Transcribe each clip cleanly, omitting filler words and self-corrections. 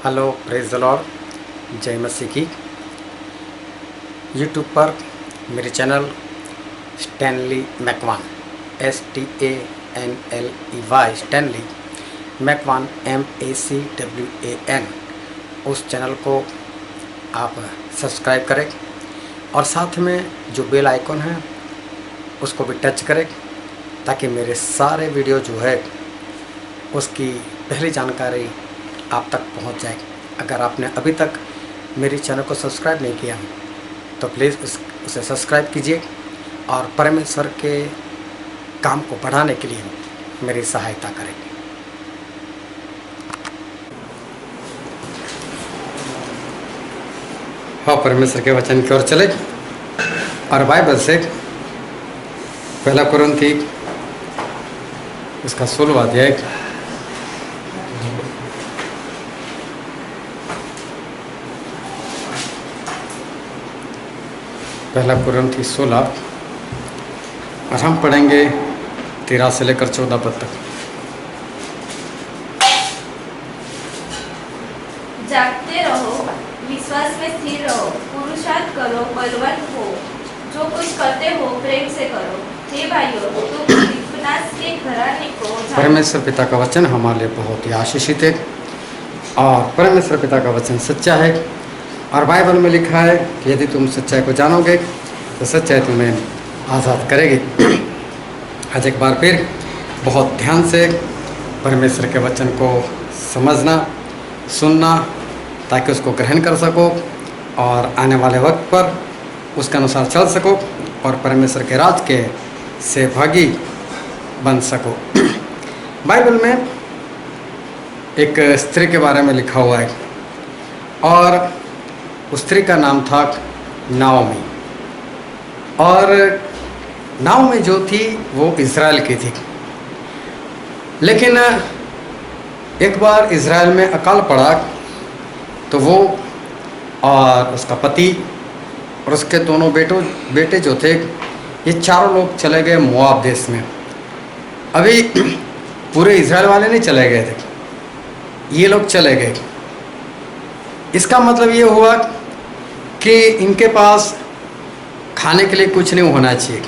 Hello, praise the Lord, जय मसीह की। YouTube पर मेरे channel Stanley Macwan STANLEY Stanley Macwan MACWAN, उस चैनल को आप सब्सक्राइब करें और साथ में जो बेल आइकन है उसको भी टच करें ताकि मेरे सारे वीडियो जो है उसकी पहली जानकारी आप तक पहुंच जाए। अगर आपने अभी तक मेरे चैनल को सब्सक्राइब नहीं किया तो प्लीज़ उसे सब्सक्राइब कीजिए और परमेश्वर के काम को बढ़ाने के लिए मेरी सहायता करें। हाँ, परमेश्वर के वचन की ओर चले और बाइबल से पहला कुरिन्थी इसका 16वां अध्याय पहला कुरिन्थी 16 और हम पढ़ेंगे 13 से लेकर 14 पद तक। जागते रहो, विश्वास में स्थिर रहो, पुरुषार्थ करो, बलवान हो, जो कुछ करते हो प्रेम से करो। हे भाइयों, तुम स्तिफनास के घराने को परमेश्वर पिता का वचन हमारे लिए बहुत ही आशीषित है और परमेश्वर पिता का वचन सच्चा है और बाइबल में लिखा है कि यदि तुम सच्चाई को जानोगे तो सच्चाई तुम्हें आज़ाद करेगी। आज एक बार फिर बहुत ध्यान से परमेश्वर के वचन को समझना, सुनना, ताकि उसको ग्रहण कर सको और आने वाले वक्त पर उसके अनुसार चल सको और परमेश्वर के राज के सहभागी बन सको। बाइबल में एक स्त्री के बारे में लिखा हुआ है और उस स्त्री का नाम था नाओमी और नाओमी जो थी वो इज़राइल की थी। लेकिन एक बार इज़राइल में अकाल पड़ा तो वो और उसका पति और उसके दोनों बेटे जो थे ये चारों लोग चले गए मोआब देश में। अभी पूरे इज़राइल वाले नहीं चले गए थे, ये लोग चले गए। इसका मतलब ये हुआ कि इनके पास खाने के लिए कुछ नहीं होना चाहिए,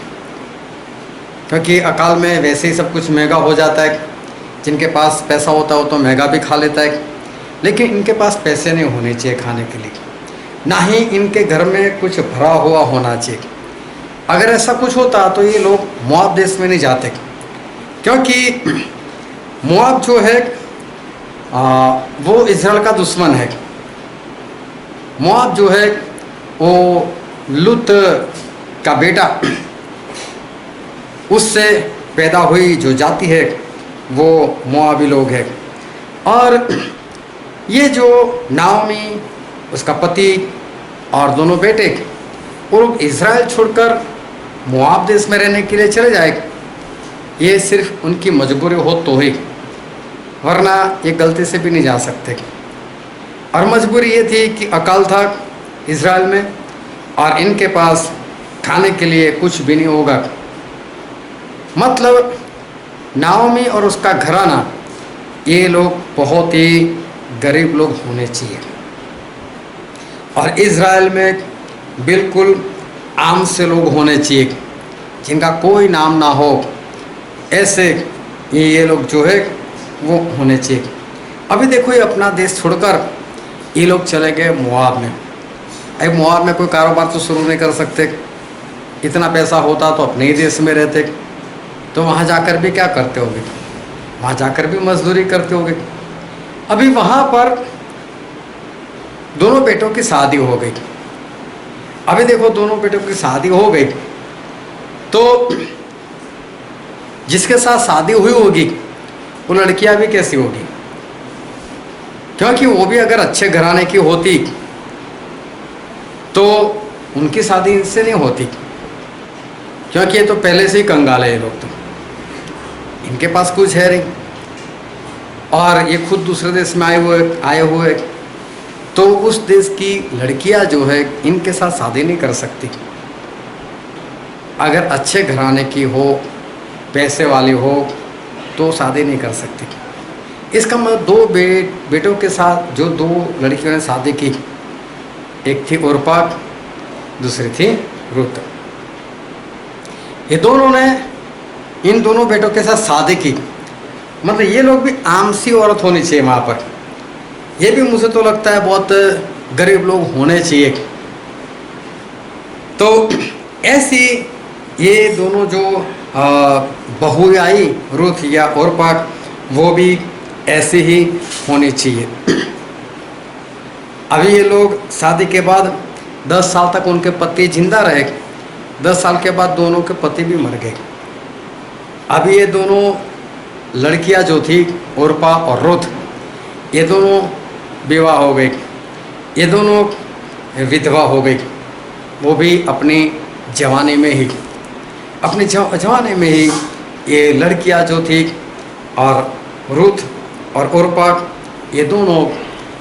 क्योंकि अकाल में वैसे ही सब कुछ महंगा हो जाता है। जिनके पास पैसा होता है वो तो महंगा भी खा लेता है, लेकिन इनके पास पैसे नहीं होने चाहिए खाने के लिए, ना ही इनके घर में कुछ भरा हुआ होना चाहिए। अगर ऐसा कुछ होता तो ये लोग मोआब देश में नहीं जाते, क्योंकि मोआब जो है वो इज़राइल का दुश्मन है। मोआब जो है वो लूत का बेटा, उससे पैदा हुई जो जाति है वो मोआबी लोग हैं। और ये जो नाओमी, उसका पति और दोनों बेटे, वो लोग इज़राइल छोड़कर मोआब देश में रहने के लिए चले जाए, ये सिर्फ उनकी मजबूरी हो तो ही, वरना ये गलती से भी नहीं जा सकते। और मजबूरी ये थी कि अकाल था इज़राइल में और इनके पास खाने के लिए कुछ भी नहीं होगा। मतलब नाओमी और उसका घराना, ये लोग बहुत ही गरीब लोग होने चाहिए और इज़राइल में बिल्कुल आम से लोग होने चाहिए जिनका कोई नाम ना हो, ऐसे ये लोग जो है वो होने चाहिए। अभी देखो ये अपना देश छोड़कर ये लोग चले गए मोआब में। अब मोआब में कोई कारोबार तो शुरू नहीं कर सकते, इतना पैसा होता तो अपने ही देश में रहते, तो वहाँ जाकर भी क्या करते होगे, वहाँ जाकर भी मजदूरी करते होगे। अभी वहाँ पर दोनों बेटों की शादी हो गई। अभी देखो दोनों बेटों की शादी हो गई तो जिसके साथ शादी हुई होगी वो लड़कियां भी कैसी होगी, क्योंकि वो भी अगर अच्छे घराने की होती तो उनकी शादी इनसे नहीं होती, क्योंकि ये तो पहले से ही कंगाल है। ये लोग तो इनके पास कुछ है नहीं और ये खुद दूसरे देश में आए हुए तो उस देश की लड़कियां जो है इनके साथ शादी नहीं कर सकती। अगर अच्छे घराने की हो, पैसे वाली हो, तो शादी नहीं कर सकती। इसका मतलब दो बेटों के साथ जो दो लड़कियों ने शादी की, एक थी ओरपा, दूसरी थी रुत। ये दोनों ने इन दोनों बेटों के साथ शादी की, मतलब ये लोग भी आमसी औरत होनी चाहिए वहाँ पर। ये भी मुझे तो लगता है बहुत गरीब लोग होने चाहिए। तो ऐसी ये दोनों जो बहू आई रुत या ओरपा, वो भी ऐसी ही होनी चाहिए। अभी ये लोग शादी के बाद 10 साल तक उनके पति जिंदा रहे। 10 साल के बाद दोनों के पति भी मर गए। अभी ये दोनों लड़कियां जो थी ओरपा और रुत, ये दोनों विवाह हो गई, ये दोनों विधवा हो गई। वो भी अपनी जवानी में ही, अपनी जवानी में ही ये लड़कियां जो थी और रुत और ओरपा, ये दोनों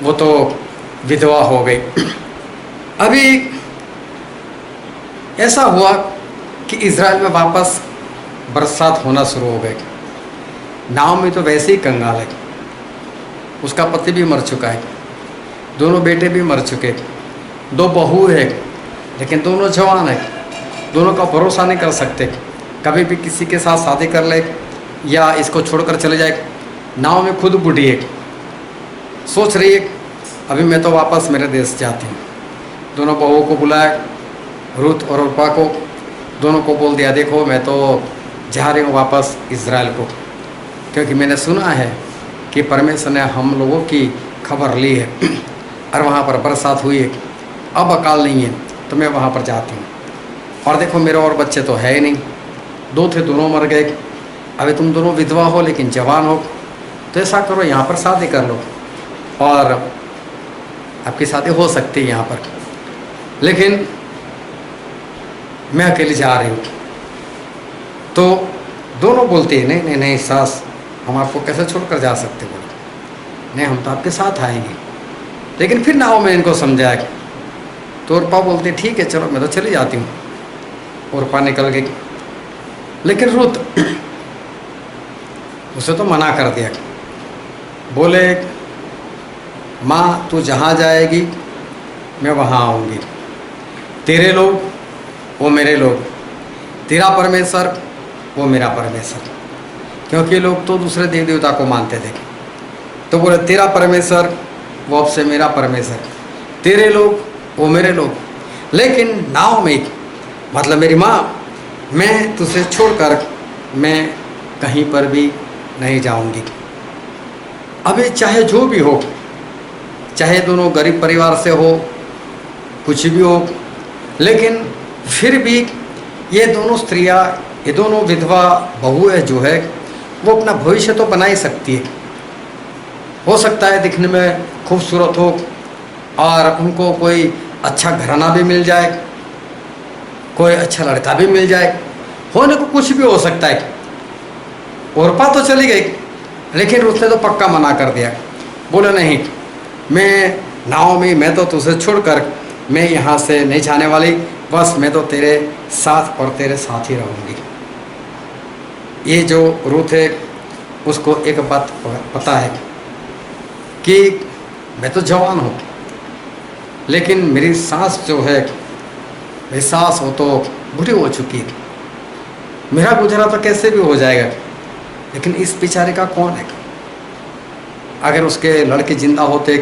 वो तो विधवा हो गई। अभी ऐसा हुआ कि इज़राइल में वापस बरसात होना शुरू हो गई। नाव में तो वैसे ही कंगाल है, उसका पति भी मर चुका है, दोनों बेटे भी मर चुके, दो बहू है लेकिन दोनों जवान है, दोनों का भरोसा नहीं कर सकते, कभी भी किसी के साथ शादी कर ले या इसको छोड़कर चले जाए। नाव में खुद बूढ़ी है, सोच रही है अभी मैं तो वापस मेरे देश जाती हूँ। दोनों बहुओं को बुलाया, रुत और ओरपा को, दोनों को बोल दिया देखो मैं तो जा रही हूँ वापस इज़राइल को, क्योंकि मैंने सुना है कि परमेश्वर ने हम लोगों की खबर ली है और वहाँ पर बरसात हुई है, अब अकाल नहीं है तो मैं वहाँ पर जाती हूँ। और देखो मेरे और बच्चे तो है ही नहीं, दो थे दोनों मर गए, अभी तुम दोनों विधवा हो लेकिन जवान हो, तो ऐसा करो यहाँ पर शादी कर लो और आपकी शादी हो सकती है यहाँ पर, लेकिन मैं अकेली जा रही हूँ। तो दोनों बोलते हैं नहीं नहीं नहीं सास, हम आपको कैसे छोड़कर जा सकते, बोले नहीं हम तो आपके साथ आएंगे। लेकिन फिर नाव में इनको समझाया, तो ओरपा बोलती ठीक है चलो मैं तो चली जाती हूँ। ओरपा निकल गई, लेकिन रुत उसे तो मना कर दिया, बोले माँ तू जहाँ जाएगी मैं वहाँ आऊँगी, तेरे लोग वो मेरे लोग, तेरा परमेश्वर वो मेरा परमेश्वर, क्योंकि लोग तो दूसरे देवी देवता को मानते थे। तो बोले तेरा परमेश्वर वो अब से मेरा परमेश्वर, तेरे लोग वो मेरे लोग, लेकिन नाव में मतलब मेरी माँ, मैं तुझे छोड़कर मैं कहीं पर भी नहीं जाऊंगी। अभी चाहे जो भी हो, चाहे दोनों गरीब परिवार से हो, कुछ भी हो, लेकिन फिर भी ये दोनों स्त्रियाँ, ये दोनों विधवा बहुएं जो है वो अपना भविष्य तो बना ही सकती है। हो सकता है दिखने में खूबसूरत हो और उनको कोई अच्छा घराना भी मिल जाए, कोई अच्छा लड़का भी मिल जाए, होने को कुछ भी हो सकता है। ओरपा तो चली गई, लेकिन उसने तो पक्का मना कर दिया, बोले नहीं मैं नाव में, मैं तो तुझे छोड़कर मैं यहाँ से नहीं जाने वाली, बस मैं तो तेरे साथ और तेरे साथ ही रहूँगी। ये जो रूथ है उसको एक बात पता है कि मैं तो जवान हूँ, लेकिन मेरी सास जो है, मेरी सास हो तो बूढ़ी हो चुकी है, मेरा गुजारा तो कैसे भी हो जाएगा, लेकिन इस बेचारे का कौन है। अगर उसके लड़के जिंदा होते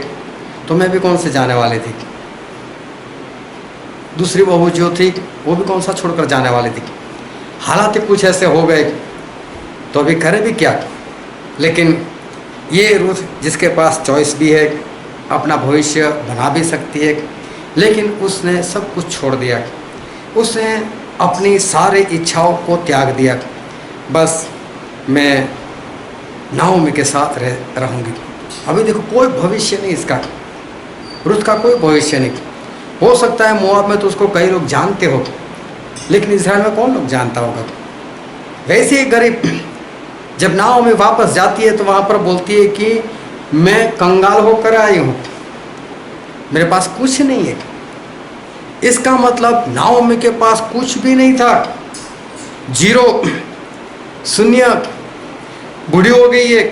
तो मैं भी कौन से जाने वाली थी, दूसरी बहू जो थी वो भी कौन सा छोड़कर जाने वाली थी। हालात कुछ ऐसे हो गए तो अभी करे भी क्या। लेकिन ये रूथ जिसके पास चॉइस भी है, अपना भविष्य बना भी सकती है, लेकिन उसने सब कुछ छोड़ दिया, उसने अपनी सारी इच्छाओं को त्याग दिया, बस मैं नाओमी के साथ रहूँगी। अभी देखो कोई भविष्य नहीं इसका, रूथ का कोई भविष्य नहीं। हो सकता है मोआब में तो उसको कई लोग जानते हो, लेकिन इज़राइल में कौन लोग जानता होगा। वैसे ही गरीब जब नाओमी वापस जाती है तो वहाँ पर बोलती है कि मैं कंगाल होकर आई हूँ, मेरे पास कुछ नहीं है। इसका मतलब नाओमी के पास कुछ भी नहीं था, जीरो, शून्य, बूढ़ी हो गई है,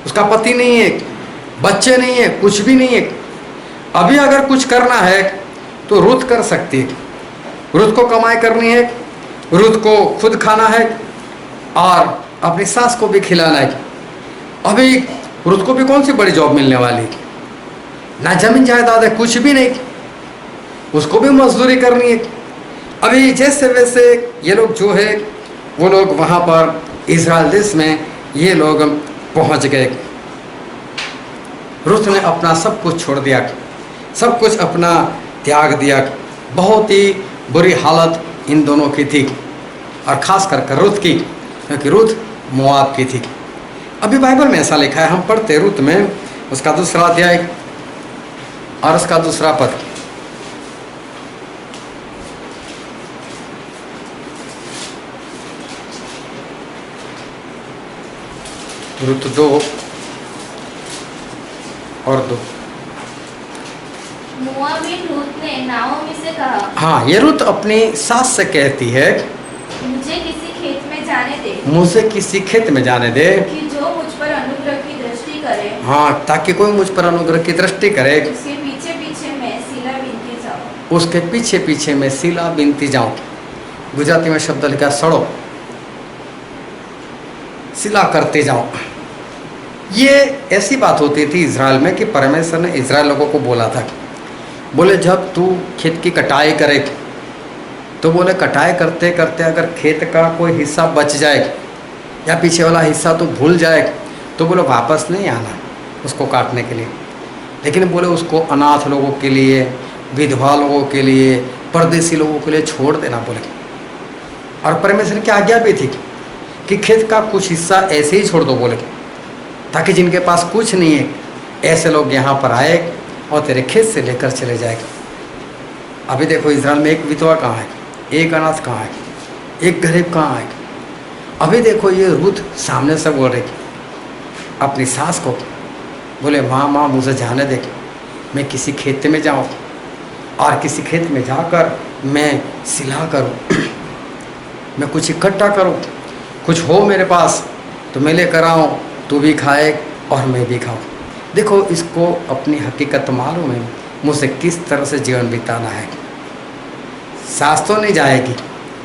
उसका पति नहीं है, बच्चे नहीं है, कुछ भी नहीं है। अभी अगर कुछ करना है तो रुत कर सकती है। रुत को कमाई करनी है, रुत को खुद खाना है और अपनी सास को भी खिलाना है। अभी रुत को भी कौन सी बड़ी जॉब मिलने वाली, ना जमीन जायदाद है, कुछ भी नहीं, उसको भी मजदूरी करनी है। अभी जैसे वैसे ये लोग जो है वो लोग वहाँ पर इजराइल देश में ये लोग पहुँच गए। रुत ने अपना सब कुछ छोड़ दिया, सब कुछ अपना त्याग दिया। बहुत ही बुरी हालत इन दोनों की थी, और ख़ास कर रुत की, क्योंकि रुत मोआब की थी। अभी बाइबल में ऐसा लिखा है, हम पढ़ते रुत में उसका 2 अध्याय और उसका 2 पद। रुत 2 और 2। मोआबीन रूत ने नाओमी से कहा, हाँ, ये रुत अपनी सास से कहती है, मुझे किसी खेत में जाने दे, मुझे किसी खेत में जाने दे, कि जो मुझ पर अनुग्रह की दृष्टि करे, हाँ, ताकि कोई मुझ पर अनुग्रह की दृष्टि करे। उसके पीछे पीछे मैं सीला बीनती जाऊं। उसके पीछे पीछे मैं सीला बीनती जाऊं। गुजराती में शब्द लिखा सड़ो, सिला करते जाओ। ये ऐसी बात होती थी इज़राइल में कि परमेश्वर ने इज़राइल लोगों को बोला था, बोले जब तू खेत की कटाई करे तो बोले कटाई करते करते अगर खेत का कोई हिस्सा बच जाए या पीछे वाला हिस्सा तो भूल जाए तो बोले वापस नहीं आना उसको काटने के लिए, लेकिन बोले उसको अनाथ लोगों के लिए, विधवा लोगों के लिए, परदेसी लोगों के लिए छोड़ देना बोले। और परमेश्वर की आज्ञा भी थी कि खेत का कुछ हिस्सा ऐसे ही छोड़ दो बोले, ताकि जिनके पास कुछ नहीं है ऐसे लोग यहाँ पर आए और तेरे खेत से लेकर चले जाएंगे। अभी देखो इज़राइल में एक विधवा कहाँ है, एक अनाथ कहाँ है, एक गरीब कहाँ है। अभी देखो ये रुत सामने से बोल रही अपनी सास को, बोले माँ माँ मुझे जाने दे, मैं किसी खेत में जाऊँ और किसी खेत में जाकर मैं सिला करूँ, मैं कुछ इकट्ठा करूँ, कुछ हो मेरे पास तो मैं लेकर आऊँ, तू भी खाए और मैं भी खाऊँ। देखो इसको अपनी हकीकत मालूम है मुझे किस तरह से जीवन बिताना है। सास तो नहीं जाएगी,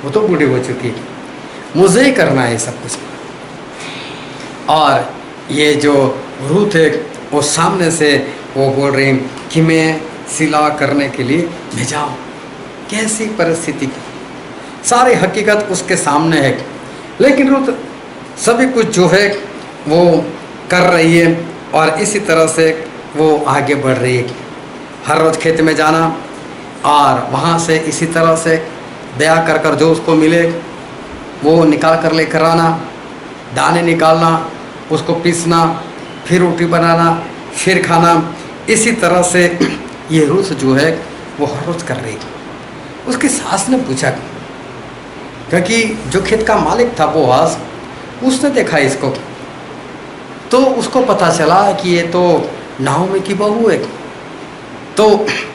वो तो बूढ़ी हो चुकी है, मुझे ही करना है सब कुछ। और ये जो रूत है वो सामने से वो बोल रही कि मैं सिला करने के लिए भेजाऊँ। कैसी परिस्थिति की सारी हकीकत उसके सामने है, लेकिन रूत सभी कुछ जो है वो कर रही है और इसी तरह से वो आगे बढ़ रही है। हर रोज़ खेत में जाना और वहाँ से इसी तरह से दया कर कर जो उसको मिले वो निकाल कर लेकर आना, दाने निकालना, उसको पीसना, फिर रोटी बनाना, फिर खाना। इसी तरह से ये रूत जो है वो हर रोज़ कर रही है। उसकी सास ने पूछा, क्योंकि जो खेत का मालिक था बोआज, उसने देखा इसको तो उसको पता चला कि ये तो नाओमी की बहू है। तो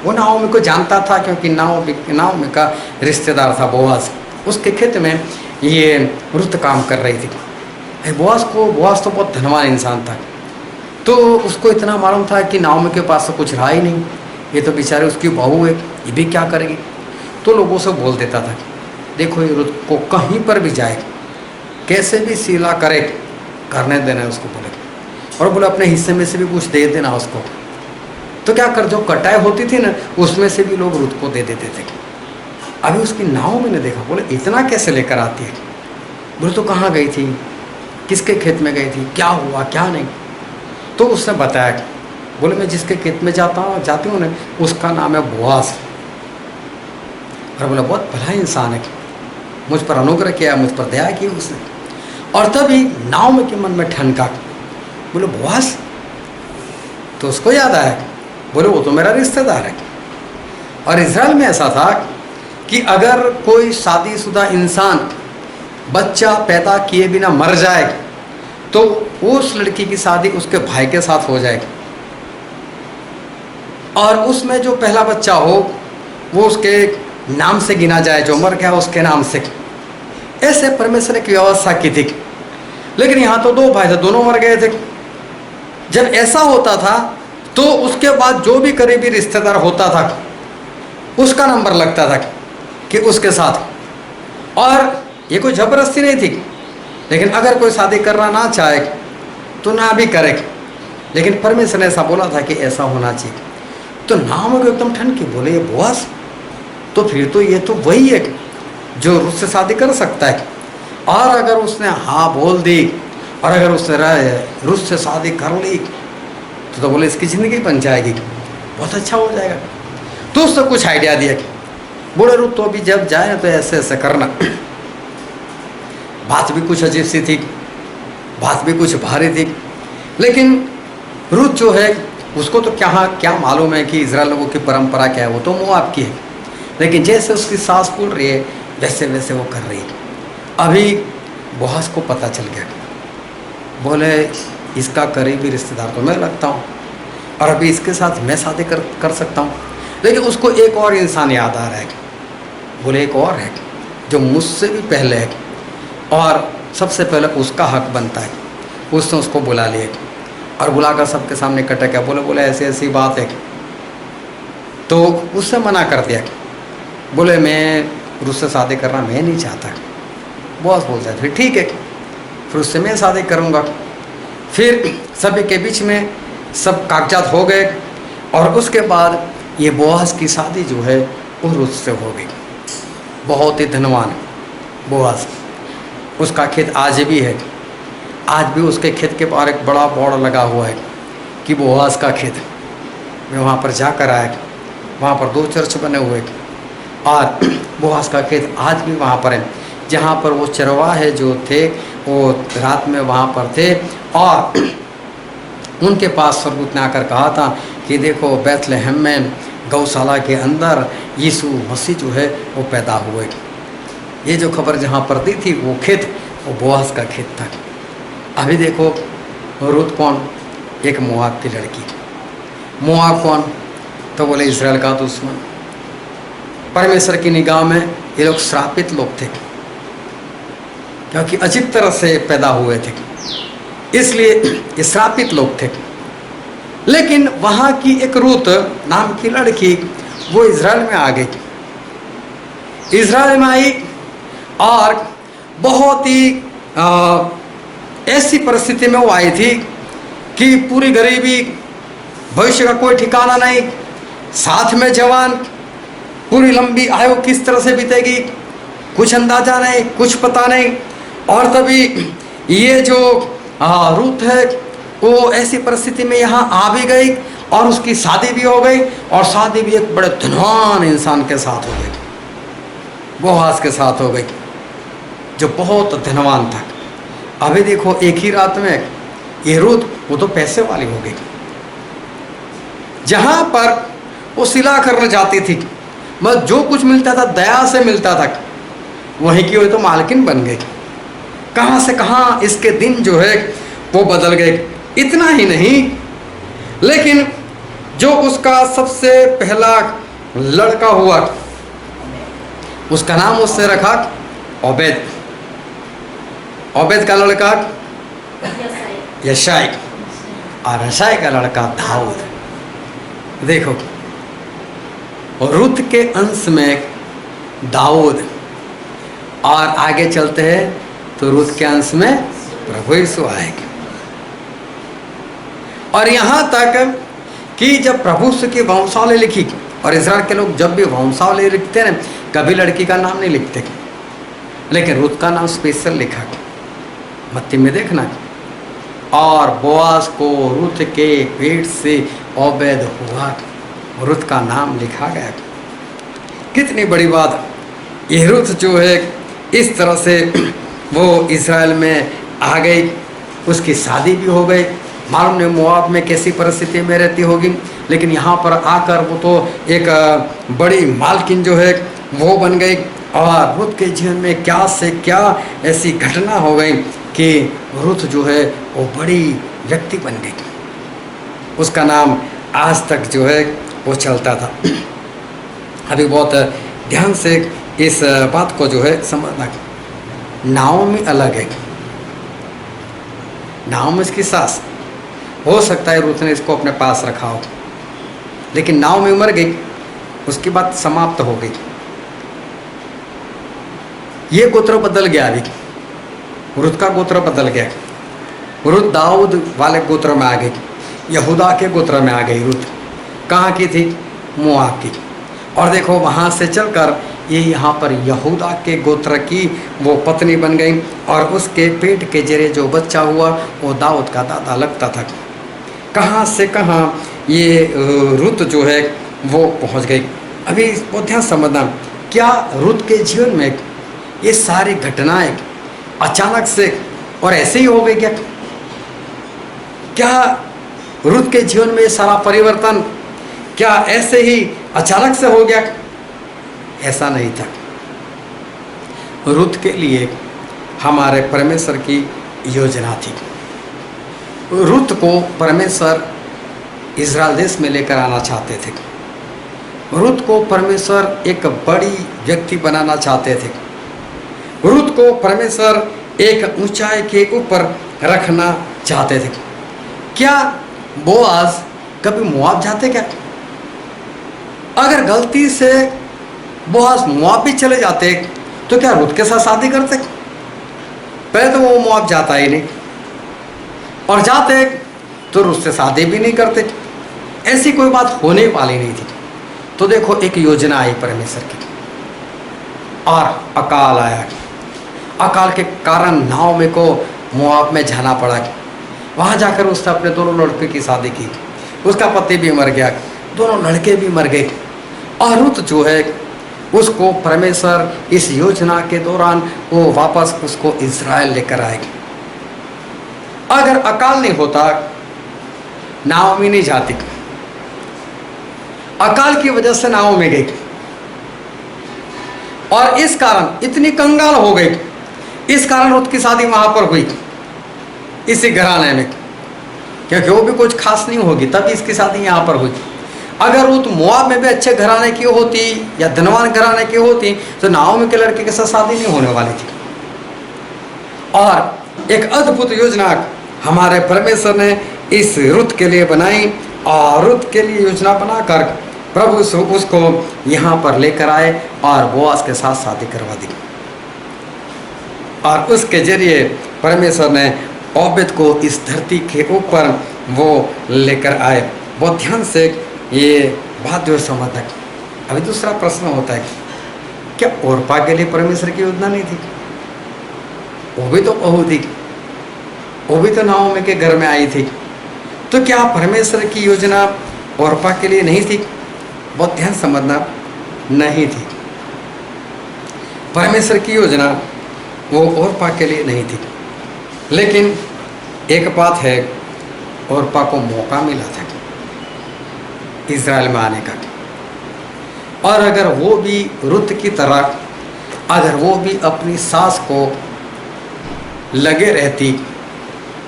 वो नाओमी को जानता था, क्योंकि नाओमी का रिश्तेदार था बोआज। उसके खेत में ये रुत काम कर रही थी। बोआज तो बहुत धनवान इंसान था, तो उसको इतना मालूम था कि नाओमी के पास तो कुछ रहा ही नहीं, ये तो बेचारे उसकी बहू है, ये भी क्या करेगी। तो लोगों से बोल देता था, देखो ये रुत को कहीं पर भी जाए, कैसे भी सिला करे, करने देना उसको बोले, और बोले अपने हिस्से में से भी कुछ दे देना उसको। तो क्या कर, जो कटाई होती थी ना उसमें से भी लोग रुत को दे देते थे। अभी उसकी नाओमी ने देखा, बोले इतना कैसे लेकर आती है, बोले तो कहाँ गई थी, किसके खेत में गई थी, क्या हुआ क्या नहीं। तो उसने बताया, बोले मैं जिसके खेत में जाती हूँ ना उसका नाम है बोआज, और बोला बहुत भला इंसान है, मुझ पर अनुग्रह किया, मुझ पर दया की उसने। और तभी नाओमी के मन में ठनका, बोले बोआज, तो उसको याद आया, बोले वो तो मेरा रिश्तेदार है। और इज़राइल में ऐसा था कि अगर कोई शादीशुदा इंसान बच्चा पैदा किए बिना मर जाए तो उस लड़की की शादी उसके भाई के साथ हो जाएगी, और उसमें जो पहला बच्चा हो वो उसके नाम से गिना जाए, जो मर गया उसके नाम से। ऐसे परमेश्वर की व्यवस्था की थी। लेकिन यहाँ तो 2 भाई थे, दोनों मर गए थे। जब ऐसा होता था तो उसके बाद जो भी करीबी रिश्तेदार होता था उसका नंबर लगता था कि उसके साथ। और ये कोई ज़बरदस्ती नहीं थी, लेकिन अगर कोई शादी करना ना चाहे तो ना भी करे, लेकिन परमेश्वर ने ऐसा बोला था कि ऐसा होना चाहिए। तो नाम एकदम ठन के बोले ये बोआज, तो फिर तो ये तो वही है जो रुत से शादी कर सकता है। और अगर उसने हाँ बोल दी और अगर उसने रुत से शादी कर ली तो बोले इसकी ज़िंदगी बन जाएगी, बहुत अच्छा हो जाएगा। तो उसने कुछ आइडिया दिया कि बोले रुत तो अभी जब जाए तो ऐसे ऐसे करना। बात भी कुछ अजीब सी थी, बात भी कुछ भारी थी, लेकिन रुत जो है उसको तो क्या मालूम है कि इजराइल लोगों की परंपरा क्या है, वो तो मोआब की है। लेकिन जैसे उसकी सास बोल रही है वैसे वैसे वो कर रही है। अभी बोआज को पता चल गया, बोले इसका करीबी रिश्तेदार तो मैं लगता हूँ और अभी इसके साथ मैं शादी कर सकता हूँ। लेकिन उसको एक और इंसान याद आ रहा है, बोले एक और है जो मुझसे भी पहले है और सबसे पहले उसका हक बनता है। उसने उसको बुला लिया और बुलाकर सबके सामने इकट्ठा किया। बोले ऐसी ऐसी बात है, तो उससे मना कर दिया। बोले मैं उससे शादी करना मैं नहीं चाहता। बॉस बोलता है फिर ठीक है, फिर उससे मैं शादी करूँगा। फिर सभी के बीच में सब कागजात हो गए और उसके बाद ये बोआज की शादी जो है वो रुत से हो गई। बहुत ही धनवान बोआज, उसका खेत आज भी है, आज भी उसके खेत के बाहर एक बड़ा बोर्ड लगा हुआ है कि बोआज का खेत। मैं वहाँ पर जाकर आया, वहाँ पर 2 चर्च बने हुए और बोआज का खेत आज भी वहाँ पर है, जहाँ पर वो चरवाहे जो थे वो रात में वहाँ पर थे। और उनके पास स्वर्गदूत ने आकर कहा था कि देखो बैतलहम में गौशाला के अंदर यीशु मसीह जो है वो पैदा हुए। ये जो खबर जहाँ पर दी थी वो खेत वो बोआज का खेत था। अभी देखो रुत कौन, एक मोआब की लड़की। मोआब कौन, तो बोले इजराइल का दुश्मन। परमेश्वर की निगाह में ये लोग श्रापित लोग थे क्योंकि अजीब तरह से पैदा हुए थे, इसलिए ये श्रापित लोग थे। लेकिन वहाँ की एक रुत नाम की लड़की वो इजराइल में आ गई। इजराइल में आई और बहुत ही ऐसी परिस्थिति में वो आई थी कि पूरी गरीबी, भविष्य का कोई ठिकाना नहीं, साथ में जवान, पूरी लंबी आयु किस तरह से बीतेगी कुछ अंदाजा नहीं, कुछ पता नहीं। और तभी ये जो रूत है वो ऐसी परिस्थिति में यहाँ आ भी गई और उसकी शादी भी हो गई, और शादी भी एक बड़े धनवान इंसान के साथ हो गई, बोआज के साथ हो गई जो बहुत धनवान था। अभी देखो एक ही रात में ये रूत वो तो पैसे वाली हो गई। जहाँ पर वो सिला करने जाती थी, बस जो कुछ मिलता था दया से मिलता था, वहीं की वो तो मालकिन बन गई। कहाँ से कहाँ इसके दिन जो है वो बदल गए। इतना ही नहीं, लेकिन जो उसका सबसे पहला लड़का हुआ उसका नाम उसने रखा ओबेद। ओबेद का लड़का यशाई और यशाई का लड़का दाऊद। देखो रुत के अंश में दाऊद, और आगे चलते हैं तो रुत के अंश में प्रभु यीशु आएगा। और यहाँ तक कि जब प्रभु यीशु की वंशावली लिखी, और इजराइल के लोग जब भी वंशावली लिखते हैं कभी लड़की का नाम नहीं लिखते, लेकिन रुत का नाम स्पेशल लिखा मत्ती में देखना। और बोआज को रुत के पेट से ओबेद हुआ, रुत का नाम लिखा गया। कितनी बड़ी बात। ये रुत जो है इस तरह से वो इजराइल में आ गई, उसकी शादी भी हो गई। मालूम नहीं मोआब में कैसी परिस्थिति में रहती होगी, लेकिन यहाँ पर आकर वो तो एक बड़ी मालकिन जो है वो बन गई। और रुत के जीवन में क्या से क्या ऐसी घटना हो गई कि रुत जो है वो बड़ी व्यक्ति बन गई। उसका नाम आज तक जो है वो चलता था। अभी बहुत ध्यान से इस बात को जो है समझना। नाओमी अलग है, नाओमी इसकी सास, हो सकता है रूथ ने इसको अपने पास रखा हो, लेकिन नाओमी मर गई, उसकी बात समाप्त हो गई। ये गोत्र बदल गया, अभी रुत का गोत्र बदल गया। रुत दाऊद वाले गोत्र में आ गई, यहूदा के गोत्र में आ गई। रुत कहाँ की थी? मोआब की। और देखो वहाँ से चलकर ये यहाँ पर यहूदा के गोत्र की वो पत्नी बन गई, और उसके पेट के जरिए जो बच्चा हुआ वो दाऊद का दादा लगता था। कहाँ से कहाँ ये रुत जो है वो पहुँच गई। अभी बहुत ध्यान समझना, क्या रुत के जीवन में ये सारी घटनाएं अचानक से और ऐसे ही हो गई क्या? क्या रुत के जीवन में ये सारा परिवर्तन क्या ऐसे ही अचानक से हो गया? ऐसा नहीं था। रुत के लिए हमारे परमेश्वर की योजना थी। रुत को परमेश्वर इज़राइल देश में लेकर आना चाहते थे। रुत को परमेश्वर एक बड़ी व्यक्ति बनाना चाहते थे। रुत को परमेश्वर एक ऊंचाई के ऊपर रखना चाहते थे। क्या बोआज कभी मोआब जाते क्या? अगर गलती से बोआज मोआब भी चले जाते तो क्या रुत के साथ शादी करते? पहले तो वो मोआब जाता ही नहीं, और जाते तो रुत से शादी भी नहीं करते। ऐसी कोई बात होने वाली नहीं थी। तो देखो एक योजना आई परमेश्वर की, और अकाल आया। अकाल के कारण नाओमी को मोआब में जाना पड़ा। वहाँ जाकर उसने अपने दोनों लड़के की शादी की। उसका पति भी मर गया, दोनों लड़के भी मर गए। और रुत जो है उसको परमेश्वर इस योजना के दौरान वो वापस उसको इज़राइल लेकर आएगी। अगर अकाल नहीं होता नाओमी नहीं जाती। अकाल की वजह से नाओमी गई, और इस कारण इतनी कंगाल हो गई। इस कारण रुत की शादी वहां पर हुई, इसी घराने में, क्योंकि वो भी कुछ खास नहीं होगी, तभी इसकी शादी यहाँ पर हुई। अगर रुत मोआब में भी अच्छे घराने की होती या धनवान घराने की होती तो नाओमी के लड़के के साथ शादी नहीं होने वाली थी। और एक अद्भुत योजना हमारे परमेश्वर ने इस रुत के लिए बनाई, और रुत के लिए योजना बनाकर प्रभु उसको यहाँ पर लेकर आए और बोआज के साथ शादी करवा दी। और उसके जरिए परमेश्वर ने ओबेद को इस धरती के ऊपर वो लेकर आए। बहुत ध्यान से ये बात जो समझना। अभी दूसरा प्रश्न होता है, क्या ओरपा के लिए परमेश्वर की योजना नहीं थी? वो भी तो बहू थी, वो भी तो नाओमी के घर में आई थी। तो क्या परमेश्वर की योजना ओरपा के लिए नहीं थी? बहुत ध्यान समझना, नहीं थी। परमेश्वर की योजना वो ओरपा के लिए नहीं थी। लेकिन एक बात है, ओरपा को मौका मिला था इज़राइल में आने का। और अगर वो भी रुत की तरह अगर वो भी अपनी सास को लगे रहती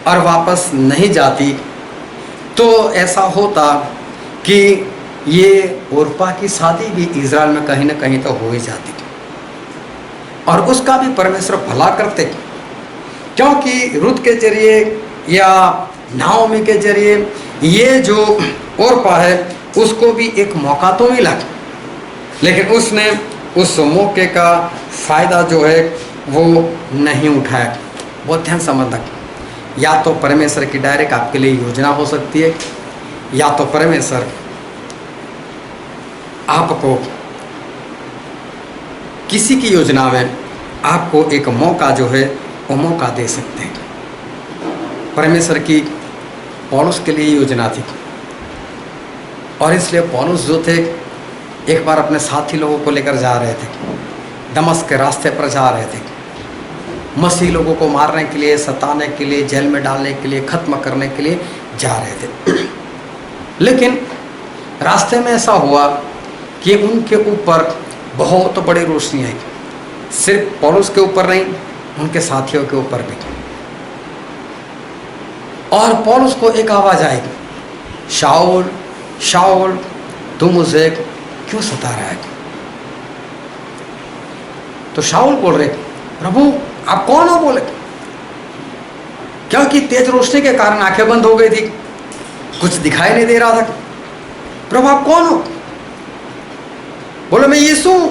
और वापस नहीं जाती, तो ऐसा होता कि ये ओरपा की शादी भी इज़राइल में कहीं ना कहीं तो हो ही जाती, और उसका भी परमेश्वर भला करते। क्योंकि रुत के जरिए या नाओमी के जरिए ये जो ओरपा है उसको भी एक मौका तो मिला, लेकिन उसने उस मौके का फ़ायदा जो है वो नहीं उठाया। बहुत ध्यान समझना, या तो परमेश्वर की डायरेक्ट आपके लिए योजना हो सकती है, या तो परमेश्वर आपको किसी की योजना में आपको एक मौका जो है वो मौका दे सकते हैं। परमेश्वर की पौलुस के लिए योजना थी, और इसलिए पौलुस जो थे एक बार अपने साथी लोगों को लेकर जा रहे थे, दमस्क के रास्ते पर जा रहे थे, मसीह लोगों को मारने के लिए, सताने के लिए, जेल में डालने के लिए, ख़त्म करने के लिए जा रहे थे। लेकिन रास्ते में ऐसा हुआ कि उनके ऊपर बहुत बड़ी रोशनी आई, सिर्फ पौलुस के ऊपर नहीं, उनके साथियों के ऊपर भी। और पौलुस को एक आवाज़ आई, शाऊल शाऊल तू मुझे क्यों सता रहा है? तो शाऊल बोल रहे, प्रभु आप कौन हो? बोले, क्योंकि तेज रोशनी के कारण आंखें बंद हो गई थी, कुछ दिखाई नहीं दे रहा था। प्रभु आप कौन हो? बोले मैं यीशु हूं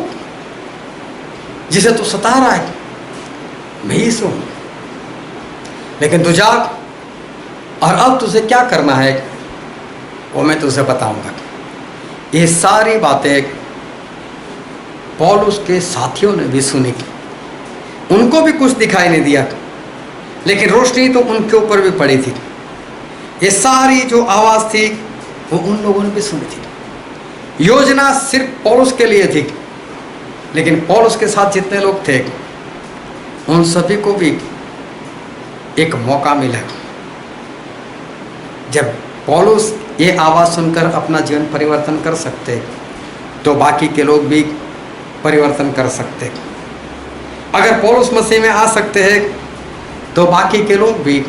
जिसे तू सता रहा है, मैं यीशु हूं। लेकिन तू जा और अब तुझे क्या करना है वो मैं तुझे बताऊंगा। ये सारी बातें पौलुस के साथियों ने भी सुनी, उनको भी कुछ दिखाई नहीं दिया, लेकिन रोशनी तो उनके ऊपर भी पड़ी थी। ये सारी जो आवाज़ थी वो उन लोगों ने भी सुनी थी। योजना सिर्फ पौलुस के लिए थी, लेकिन पौलुस के साथ जितने लोग थे उन सभी को भी एक मौका मिला। जब पौलुस ये आवाज़ सुनकर अपना जीवन परिवर्तन कर सकते तो बाकी के लोग भी परिवर्तन कर सकते। अगर पौलुस मसीह में आ सकते हैं तो बाकी के लोग भी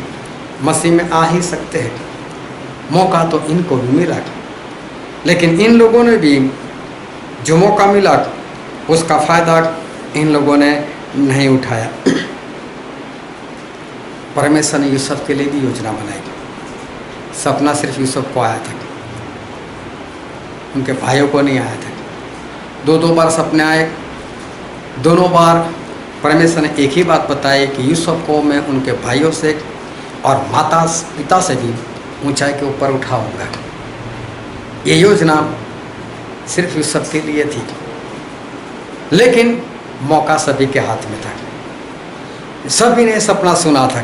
मसीह में आ ही सकते हैं। मौका तो इनको भी मिला, लेकिन इन लोगों ने भी जो मौका मिला उसका फ़ायदा इन लोगों ने नहीं उठाया। परमेश्वर ने यूसुफ के लिए भी योजना बनाई। सपना सिर्फ यूसुफ को आया था, उनके भाइयों को नहीं आया था। दो बार सपने आए, दोनों बार परमेश्वर ने एक ही बात बताई कि यूसुफ को मैं उनके भाइयों से और माता पिता से भी ऊंचाई के ऊपर उठाऊंगा। ये योजना सिर्फ यूसुफ के लिए थी, लेकिन मौका सभी के हाथ में था। सभी ने सपना सुना था,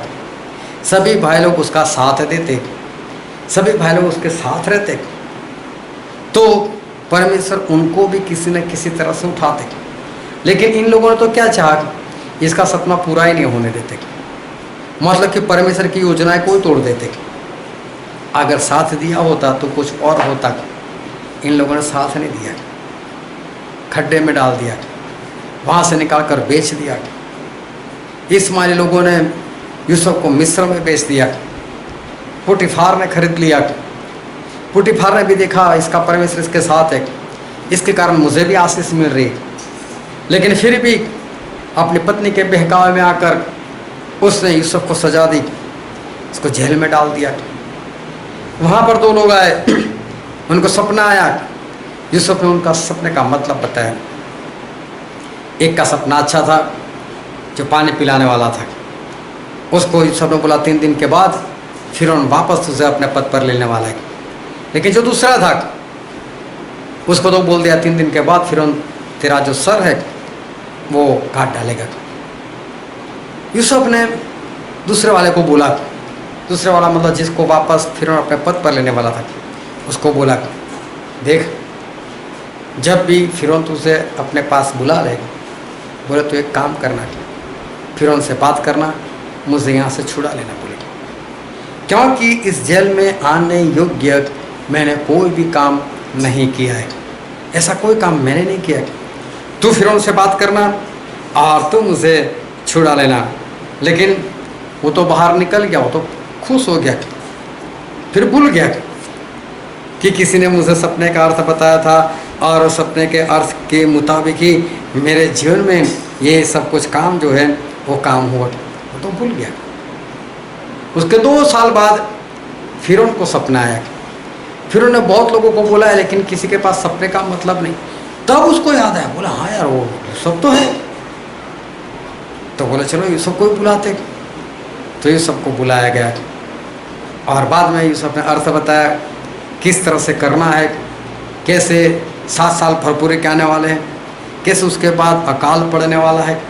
सभी भाई लोग उसका साथ देते, सभी भाई लोग उसके साथ रहते, तो परमेश्वर उनको भी किसी न किसी तरह से उठाते। लेकिन इन लोगों ने तो क्या चाहा, इसका सपना पूरा ही नहीं होने देते। मतलब कि परमेश्वर की योजनाएं कोई तोड़ देते। अगर साथ दिया होता तो कुछ और होता। इन लोगों ने साथ नहीं दिया, खड्डे में डाल दिया, वहाँ से निकाल कर बेच दिया। इस्माइली लोगों ने यूसुफ को मिस्र में बेच दिया। पुटीफार ने खरीद लिया। पुटीफार ने भी देखा इसका परमेश्वर इसके साथ है, इसके कारण मुझे भी आशीष मिल रही है, लेकिन फिर भी अपनी पत्नी के बहकावे में आकर उसने यूसुफ को सजा दी, उसको जेल में डाल दिया। वहाँ पर दो लोग आए, उनको सपना आया। यूसुफ ने उनका सपने का मतलब बताया। एक का सपना अच्छा था, जो पानी पिलाने वाला था। उसको यूसुफ ने बोला 3 दिन के बाद फिर उन वापस तुझे अपने पद पर लेने वाला है। लेकिन जो दूसरा था उसको तो बोल दिया 3 दिन के बाद फिर तेरा जो सर है वो काट डालेगा। यूसुफ ने दूसरे वाले को बोला, दूसरे वाला मतलब जिसको वापस फिर अपने पद पर लेने वाला था, उसको बोला देख, जब भी फिरौन तुझे अपने पास बुला ले, बोले तो एक काम करना, फिरौन से बात करना, मुझे यहाँ से छुड़ा लेना बोले, क्योंकि इस जेल में आने योग्य मैंने कोई भी काम नहीं किया है। ऐसा कोई काम मैंने नहीं किया है। तू फिरौन से बात करना और तू मुझे छुड़ा लेना। लेकिन वो तो बाहर निकल गया, वो तो खुश हो गया, फिर भूल गया कि किसी ने मुझे सपने का अर्थ बताया था और सपने के अर्थ के मुताबिक ही मेरे जीवन में ये सब कुछ काम जो है वो काम हुआ। वो तो भूल गया। उसके 2 साल बाद फिरौन को सपना आया। फिर उन्होंने बहुत लोगों को बोला है, लेकिन किसी के पास सपने का मतलब नहीं। तब उसको याद आया, बोला हाँ यार वो सब तो है। तो बोला चलो यूसुफ को भी बुलाते। तो यूसुफ को बुलाया गया और बाद में यूसुफ ने अर्थ बताया किस तरह से करना है, कैसे 7 साल भरपूरे के आने वाले हैं, कैसे उसके बाद अकाल पड़ने वाला है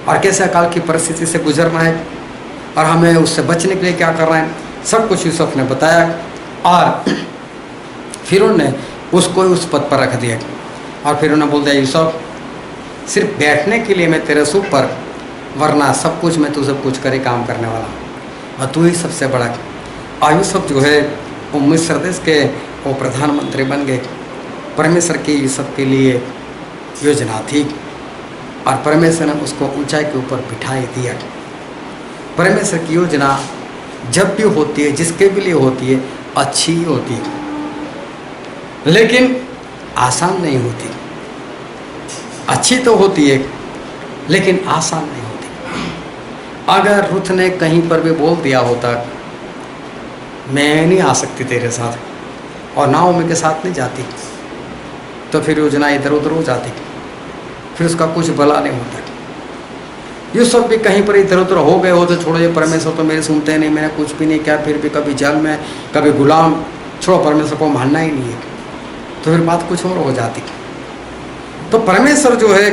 और कैसे अकाल की परिस्थिति से गुजरना है और हमें उससे बचने के लिए क्या करना है। सब कुछ यूसुफ ने बताया और फिर उन्होंने उसको उस पद पर रख दिया। और फिर उन्होंने बोल दिया यूसुफ सिर्फ बैठने के लिए मैं तेरे सूप पर, वरना सब कुछ मैं तुझे कुछ करे काम करने वाला हूँ और तू ही सबसे बड़ा। और यूसुफ जो है वो मिस्र देश के वो प्रधानमंत्री बन गए। परमेश्वर की यूसुफ के लिए योजना थी और परमेश्वर ने उसको ऊंचाई के ऊपर बिठाई दिया। परमेश्वर की योजना जब भी होती है, जिसके भी लिए होती है, अच्छी ही होती है, लेकिन आसान नहीं होती। अच्छी तो होती है लेकिन आसान नहीं होती। अगर रुथ ने कहीं पर भी बोल दिया होता मैं नहीं आ सकती तेरे साथ, और नाओमी के साथ नहीं जाती, तो फिर योजना इधर उधर हो जाती, फिर उसका कुछ भला नहीं होता। यूसुफ भी कहीं पर इधर उधर हो गए हो तो छोड़ो, ये परमेश्वर तो मेरे सुनते नहीं, मैंने कुछ भी नहीं किया, फिर भी कभी जेल में कभी गुलाम, छोड़ो परमेश्वर को मानना ही नहीं है, तो फिर बात कुछ और हो जाती। तो परमेश्वर जो है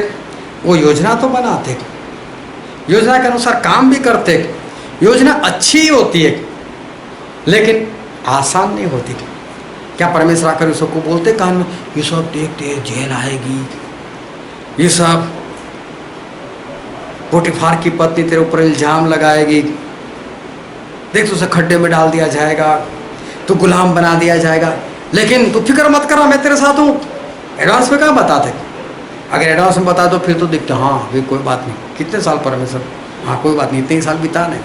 वो योजना तो बनाते, योजना के अनुसार काम भी करते, योजना अच्छी ही होती है लेकिन आसान नहीं होती। क्या परमेश्वर आकर यूसुफ को बोलते कान में, यूसुफ देखते जेल आएगी, यूसुफ पोटीफार की पत्नी तेरे ऊपर इल्जाम लगाएगी, देख तुझे खड्डे में डाल दिया जाएगा, तू गुलाम बना दिया जाएगा, लेकिन तू फिक्र मत करा, मैं तेरे साथ हूँ। एडवांस में क्या बताते? अगर एडवांस में बता दो फिर तो दिखते हाँ भाई कोई बात नहीं, कितने साल परमेश्वर, हाँ कोई बात नहीं, इतने ही साल बिता नहीं,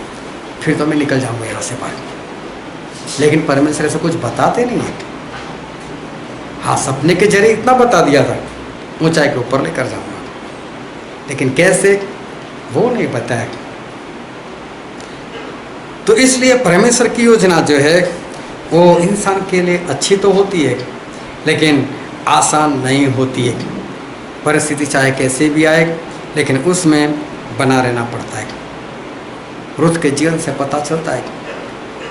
फिर तो मैं निकल जाऊँगा यहाँ से बाहर। लेकिन परमेश्वर ऐसा कुछ बताते नहीं है। हाँ सपने के जरिए इतना बता दिया था, ऊंचाई के ऊपर लेकर जाऊँगा, लेकिन कैसे वो नहीं बताया। तो इसलिए परमेश्वर की योजना जो है वो इंसान के लिए अच्छी तो होती है लेकिन आसान नहीं होती है। परिस्थिति चाहे कैसे भी आए लेकिन उसमें बना रहना पड़ता है। रुत के जीवन से पता चलता है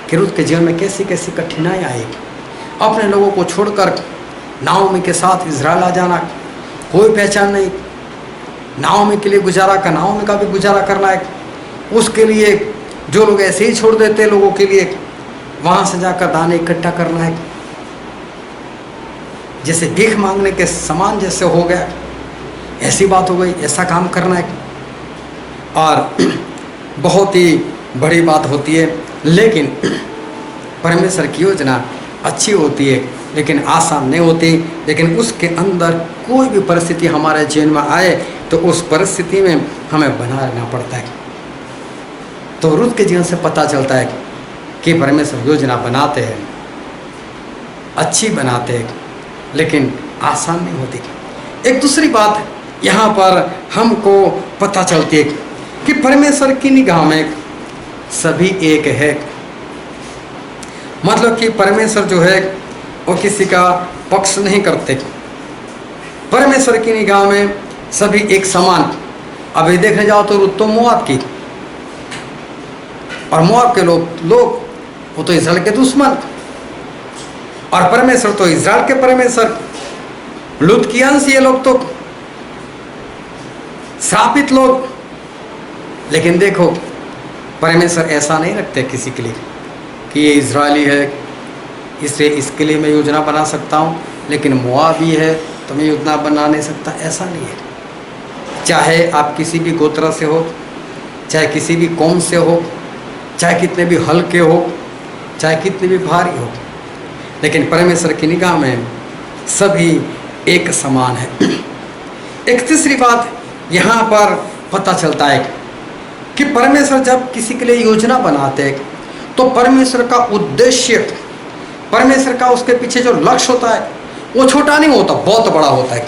कि रुत के जीवन में कैसी कैसी कठिनाई आएगी। अपने लोगों को छोड़कर नाओमी के साथ इजराइल आ जाना, कोई पहचान नहीं, नाओमी के लिए गुजारा का, नाओमी का भी गुजारा करना है, उसके लिए जो लोग ऐसे ही छोड़ देते लोगों के लिए वहाँ से जाकर दाने इकट्ठा करना है, जैसे भीख मांगने के समान जैसे हो गया, ऐसी बात हो गई, ऐसा काम करना है। और बहुत ही बड़ी बात होती है, लेकिन परमेश्वर की योजना अच्छी होती है लेकिन आसान नहीं होती। लेकिन उसके अंदर कोई भी परिस्थिति हमारे जीवन में आए तो उस परिस्थिति में हमें बना रहना पड़ता है। तो रुत के जीवन से पता चलता है कि परमेश्वर योजना बनाते हैं, अच्छी बनाते हैं लेकिन आसान नहीं होती। एक दूसरी बात यहाँ पर हमको पता चलती है कि परमेश्वर की निगाह में सभी एक है। मतलब कि परमेश्वर जो है वो किसी का पक्ष नहीं करते। परमेश्वर की निगाह में सभी एक समान। अभी देखने जाओ तो रुत तो मोआब की, और मोआब के लोग वो तो इजराइल के दुश्मन, और परमेश्वर तो इजराइल के परमेश्वर। लूत की अंश ये लोग तो श्रापित लोग। लेकिन देखो परमेश्वर ऐसा नहीं रखते किसी के लिए कि ये इजरायली है इसलिए इसके लिए मैं योजना बना सकता हूँ, लेकिन मोआबी है तो मैं योजना बना नहीं सकता। ऐसा नहीं है। चाहे आप किसी भी गोत्र से हो, चाहे किसी भी कौम से हो, चाहे कितने भी हल्के हो, चाहे कितने भी भारी हो, लेकिन परमेश्वर की निगाह में सभी एक समान है। एक तीसरी बात यहाँ पर पता चलता है कि परमेश्वर जब किसी के लिए योजना बनाते हैं तो परमेश्वर का उद्देश्य, परमेश्वर का उसके पीछे जो लक्ष्य होता है वो छोटा नहीं होता, बहुत बड़ा होता है।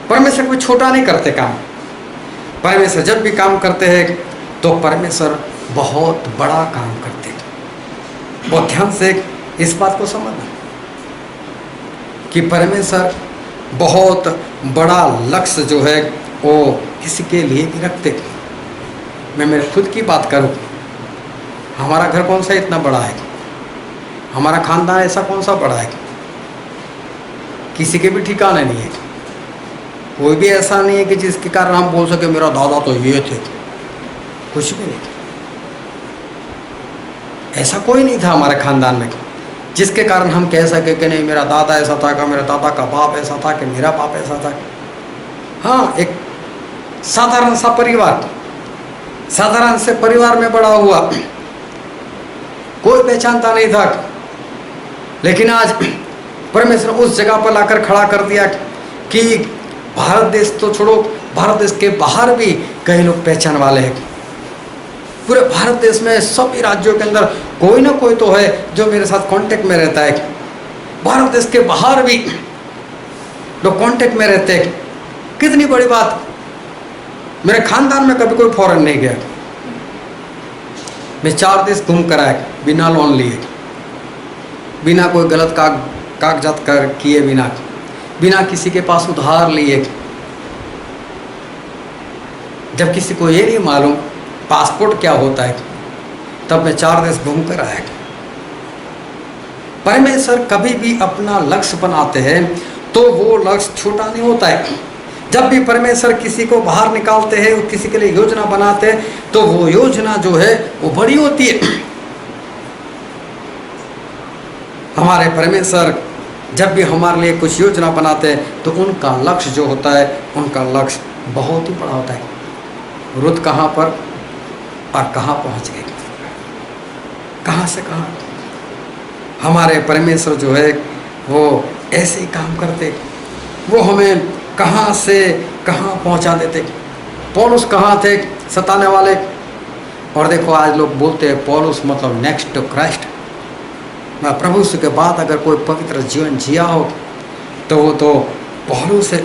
परमेश्वर कोई छोटा नहीं करते काम। परमेश्वर जब भी काम करते हैं तो परमेश्वर बहुत बड़ा काम करते हैं। बहुत ध्यान से इस बात को समझना कि परमेश्वर बहुत बड़ा लक्ष्य जो है वो किसी के लिए भी रखते। मैं मेरे खुद की बात करूं, हमारा घर कौन सा इतना बड़ा है, हमारा खानदान ऐसा कौन सा बड़ा है, किसी के भी ठिकाने नहीं है। कोई भी ऐसा नहीं है कि जिसके कारण हम बोल सके मेरा दादा तो ये थे, कुछ भी नहीं। ऐसा कोई नहीं था हमारे खानदान में जिसके कारण हम कह सके कि नहीं मेरा दादा ऐसा था, कि मेरा दादा का बाप ऐसा था, कि मेरा बाप ऐसा था। हाँ, एक साधारण सा परिवार, साधारण से परिवार में बड़ा हुआ, कोई पहचानता नहीं था। लेकिन आज परमेश्वर उस जगह पर लाकर खड़ा कर दिया कि भारत देश तो छोड़ो, भारत देश के बाहर भी कई लोग पहचान वाले हैं। पूरे भारत देश में सभी राज्यों के अंदर कोई ना कोई तो है जो मेरे साथ कांटेक्ट में रहता है। भारत देश के बाहर भी लोग कांटेक्ट में रहते हैं। कितनी बड़ी बात। मेरे खानदान में कभी कोई फॉरेन नहीं गया। मैं 4 देश घूम कर आया बिना लोन लिए। बिना कोई गलत कागजात कर किए बिना, बिना किसी के पास उधार लिए। जब किसी को ये नहीं मालूम पासपोर्ट क्या होता है, तब मैं 4 देश घूम कर आया। परमेश्वर कभी भी अपना लक्ष्य बनाते हैं तो वो लक्ष्य छोटा नहीं होता है। जब भी परमेश्वर किसी को बाहर निकालते हैं, किसी के लिए योजना बनाते हैं, तो वो योजना जो है वो बड़ी होती है। हमारे परमेश्वर जब भी हमारे लिए कुछ योजना बनाते हैं तो उनका लक्ष्य जो होता है, उनका लक्ष्य बहुत ही बड़ा होता है। रुत कहाँ पर और कहाँ पहुँच गए, कहाँ से कहाँ। हमारे परमेश्वर जो है वो ऐसे ही काम करते, वो हमें कहाँ से कहाँ पहुँचा देते। पौलुस कहाँ थे, सताने वाले। और देखो आज लोग बोलते हैं पौलुस मतलब नेक्स्ट टू क्राइस्ट। मैं प्रभु के बाद अगर कोई पवित्र जीवन जिया हो तो वो तो पौलुस है।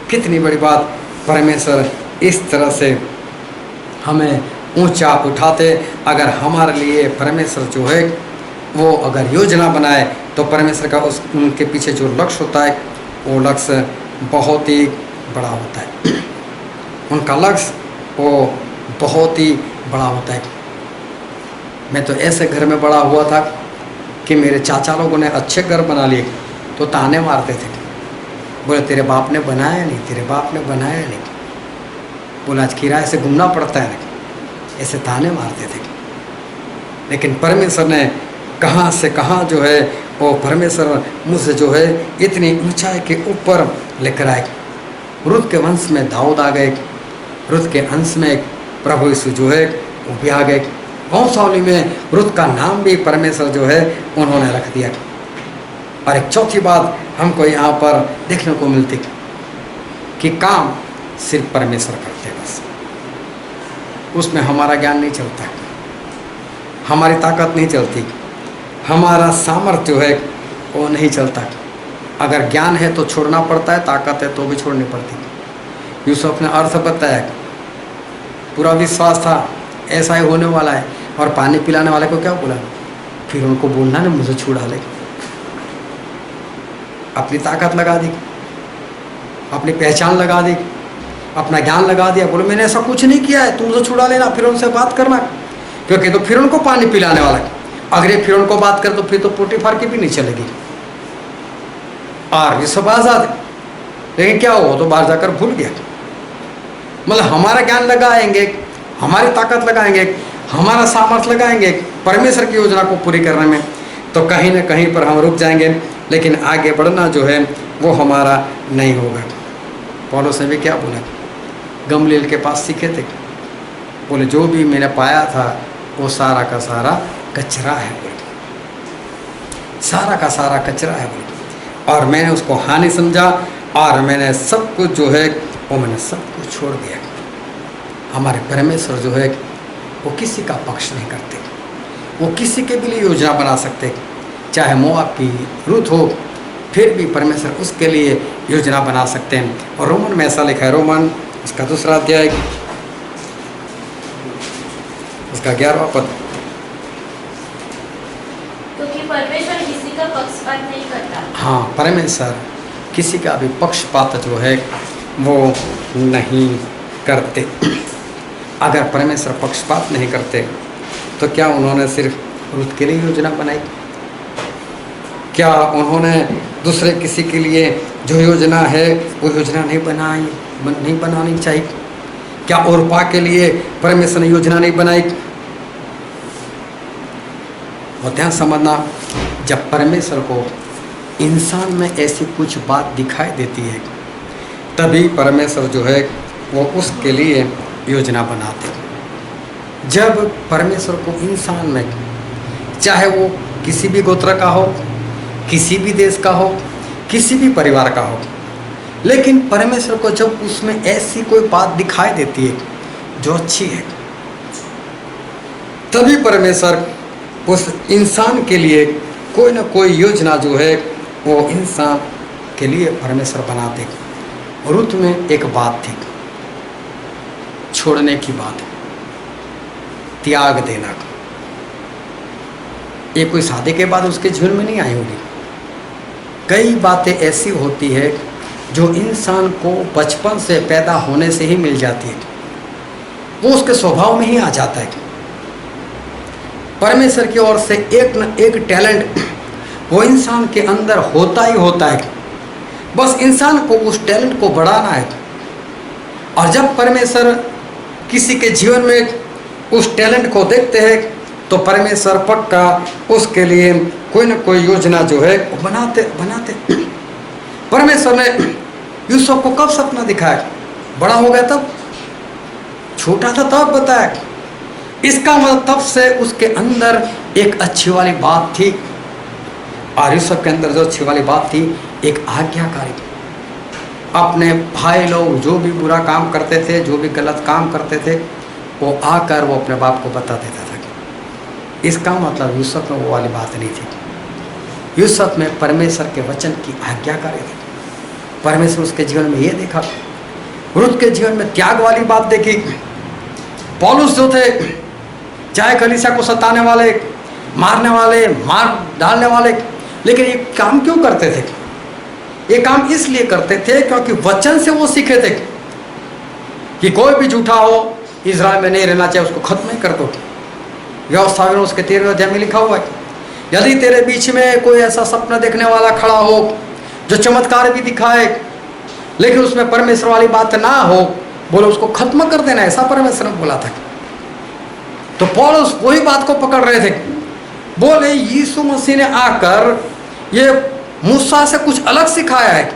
कितनी बड़ी बात, परमेश्वर इस तरह से हमें ऊंचा उठाते। अगर हमारे लिए परमेश्वर जो है वो अगर योजना बनाए तो परमेश्वर का उनके पीछे जो लक्ष्य होता है वो लक्ष्य बहुत ही बड़ा होता है। उनका लक्ष्य वो बहुत ही बड़ा होता है। मैं तो ऐसे घर में बड़ा हुआ था कि मेरे चाचा लोगों ने अच्छे घर बना लिए तो ताने मारते थे, बोले तेरे बाप ने बनाया नहीं, तेरे बाप ने बनाया नहीं। बोला आज किराए से घूमना पड़ता है, ऐसे ताने मारते थे। लेकिन परमेश्वर ने कहाँ से कहाँ जो है वो परमेश्वर मुझसे जो है इतनी ऊंचाई के ऊपर लेकर आए। रुत के वंश में दाऊद आ गए, रुत के अंश में प्रभु यीशु जो है वो भी आ गए। वंशावली में रुत का नाम भी परमेश्वर जो है उन्होंने रख दिया। और एक चौथी बात हमको यहाँ पर देखने को मिलती कि काम सिर्फ परमेश्वर करते हैं, बस उसमें हमारा ज्ञान नहीं चलता, हमारी ताकत नहीं चलती, हमारा सामर्थ्य जो है वो नहीं चलता। अगर ज्ञान है तो छोड़ना पड़ता है, ताकत है तो भी छोड़नी पड़ती। यूसुफ ने अर्थ बताया, पूरा विश्वास था ऐसा ही होने वाला है, और पानी पिलाने वाले को क्या बोला, फिर उनको बोलना ना मुझे छुड़ा ले। अपनी ताकत लगा दी, अपनी पहचान लगा दी, अपना ज्ञान लगा दिया, बोले मैंने ऐसा कुछ नहीं किया है, तुम मुझे छुड़ा लेना, फिर उनसे बात करना, क्योंकि तो फिर उनको पानी पिलाने वाला है। अगर ये फिर उनको बात कर तो फिर तो पोटीफार की भी नहीं चलेगी। और यूसुफ आजाद, लेकिन क्या हो तो बाहर जाकर भूल गया। मतलब हमारा ज्ञान लगाएंगे, हमारी ताकत लगाएंगे, हमारा सामर्थ्य लगाएंगे परमेश्वर की योजना को पूरी करने में, तो कहीं ना कहीं पर हम रुक जाएंगे, लेकिन आगे बढ़ना जो है वो हमारा नहीं होगा। पौलुस ने भी क्या बोला, गमलीएल के पास सीखे थे, बोले जो भी मैंने पाया था वो सारा का सारा कचरा है, सारा का सारा कचरा है, और मैंने उसको हानि समझा, और मैंने सब कुछ जो है वो मैंने सब कुछ छोड़ दिया। हमारे परमेश्वर जो है वो किसी का पक्ष नहीं करते, वो किसी के भी लिए योजना बना सकते, चाहे मोआब की रुत हो, फिर भी परमेश्वर उसके लिए योजना बना सकते हैं। और रोमन में ऐसा लिखा है, रोमन उसका 2 अध्याय उसका 11वां पद, क्योंकि परमेश्वर किसी का पक्षपात नहीं करता। हाँ, परमेश्वर किसी का भी पक्षपात जो है वो नहीं करते। अगर परमेश्वर पक्षपात नहीं करते तो क्या उन्होंने सिर्फ रुत के लिए योजना बनाई? क्या उन्होंने दूसरे किसी के लिए जो योजना है वो योजना नहीं बनानी चाहिए? क्या ओरपा के लिए परमेश्वर ने योजना नहीं बनाई? और ध्यान समझना, जब परमेश्वर को इंसान में ऐसी कुछ बात दिखाई देती है तभी परमेश्वर जो है वो उसके लिए योजना बनाते। जब परमेश्वर को इंसान में, चाहे वो किसी भी गोत्र का हो, किसी भी देश का हो, किसी भी परिवार का हो, लेकिन परमेश्वर को जब उसमें ऐसी कोई बात दिखाई देती है जो अच्छी है, तभी परमेश्वर उस इंसान के लिए कोई ना कोई योजना जो है वो इंसान के लिए परमेश्वर बनाते। रुत में एक बात थी, छोड़ने की बात, त्याग देना। ये कोई शादी के बाद उसके जीवन में नहीं आई होगी। कई बातें ऐसी होती है जो इंसान को बचपन से पैदा होने से ही मिल जाती है, वो उसके स्वभाव में ही आ जाता है। परमेश्वर की ओर से एक न एक टैलेंट वो इंसान के अंदर होता ही होता है, बस इंसान को उस टैलेंट को बढ़ाना है। और जब परमेश्वर किसी के जीवन में उस टैलेंट को देखते हैं तो परमेश्वर पक्का उसके लिए कोई न कोई योजना जो है वो बनाते। परमेश्वर ने यूसुफ को कब सपना दिखाया? बड़ा हो गया तब? छोटा था तब बताया? इसका मतलब तब से उसके अंदर एक अच्छी वाली बात थी। और यूसुफ के अंदर जो अच्छी वाली बात थी, एक आज्ञाकारी। अपने भाई लोग जो भी बुरा काम करते थे, जो भी गलत काम करते थे, वो आकर वो अपने बाप को बता देता था। इसका मतलब यूसुफ में वो वाली बात नहीं थी। यूसुफ में परमेश्वर के वचन की आज्ञाकारी थी। परमेश्वर उसके जीवन में ये देखा। रुत के जीवन में त्याग वाली बात देखी। पौलुस जो थे, चाहे कलीसिया को सताने वाले, मारने वाले, मार डालने वाले, लेकिन ये काम क्यों करते थे? ये काम इसलिए करते थे क्योंकि वचन से वो सीखे थे कि कोई भी झूठा हो इज़राइल में नहीं रहना चाहिए, उसको खत्म ही कर दो। व्यवस्था में उसके 13वें अध्याय में लिखा हुआ है, यदि तेरे बीच में कोई ऐसा सपना देखने वाला खड़ा हो जो चमत्कार भी दिखाए लेकिन उसमें परमेश्वर वाली बात ना हो, बोले उसको खत्म कर देना, ऐसा परमेश्वर ने बोला था। तो पौलुस वही बात को पकड़ रहे थे। बोले यीशु मसीह ने आकर ये मूसा से कुछ अलग सिखाया है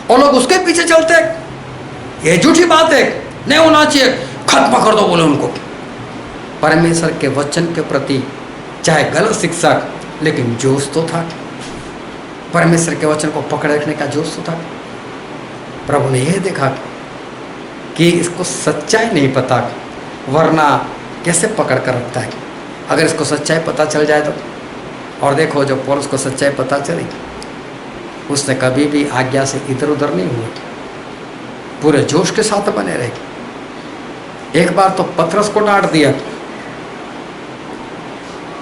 और लोग उसके पीछे चलते हैं, ये झूठी बात है, नहीं होना चाहिए, खत्म कर दो बोले उनको। परमेश्वर के वचन के प्रति चाहे गलत शिक्षा, लेकिन जोश तो था। परमेश्वर के वचन को पकड़ रखने का जोश तो था। प्रभु ने यह देखा कि इसको सच्चाई नहीं पता, वरना कैसे पकड़ कर रखता है। अगर इसको सच्चाई पता चल जाए तो, और देखो जब पौलुस को सच्चाई पता चली, उसने कभी भी आज्ञा से इधर उधर नहीं हुआ, पूरे जोश के साथ बने रहे। एक बार तो पतरस को डांट दिया,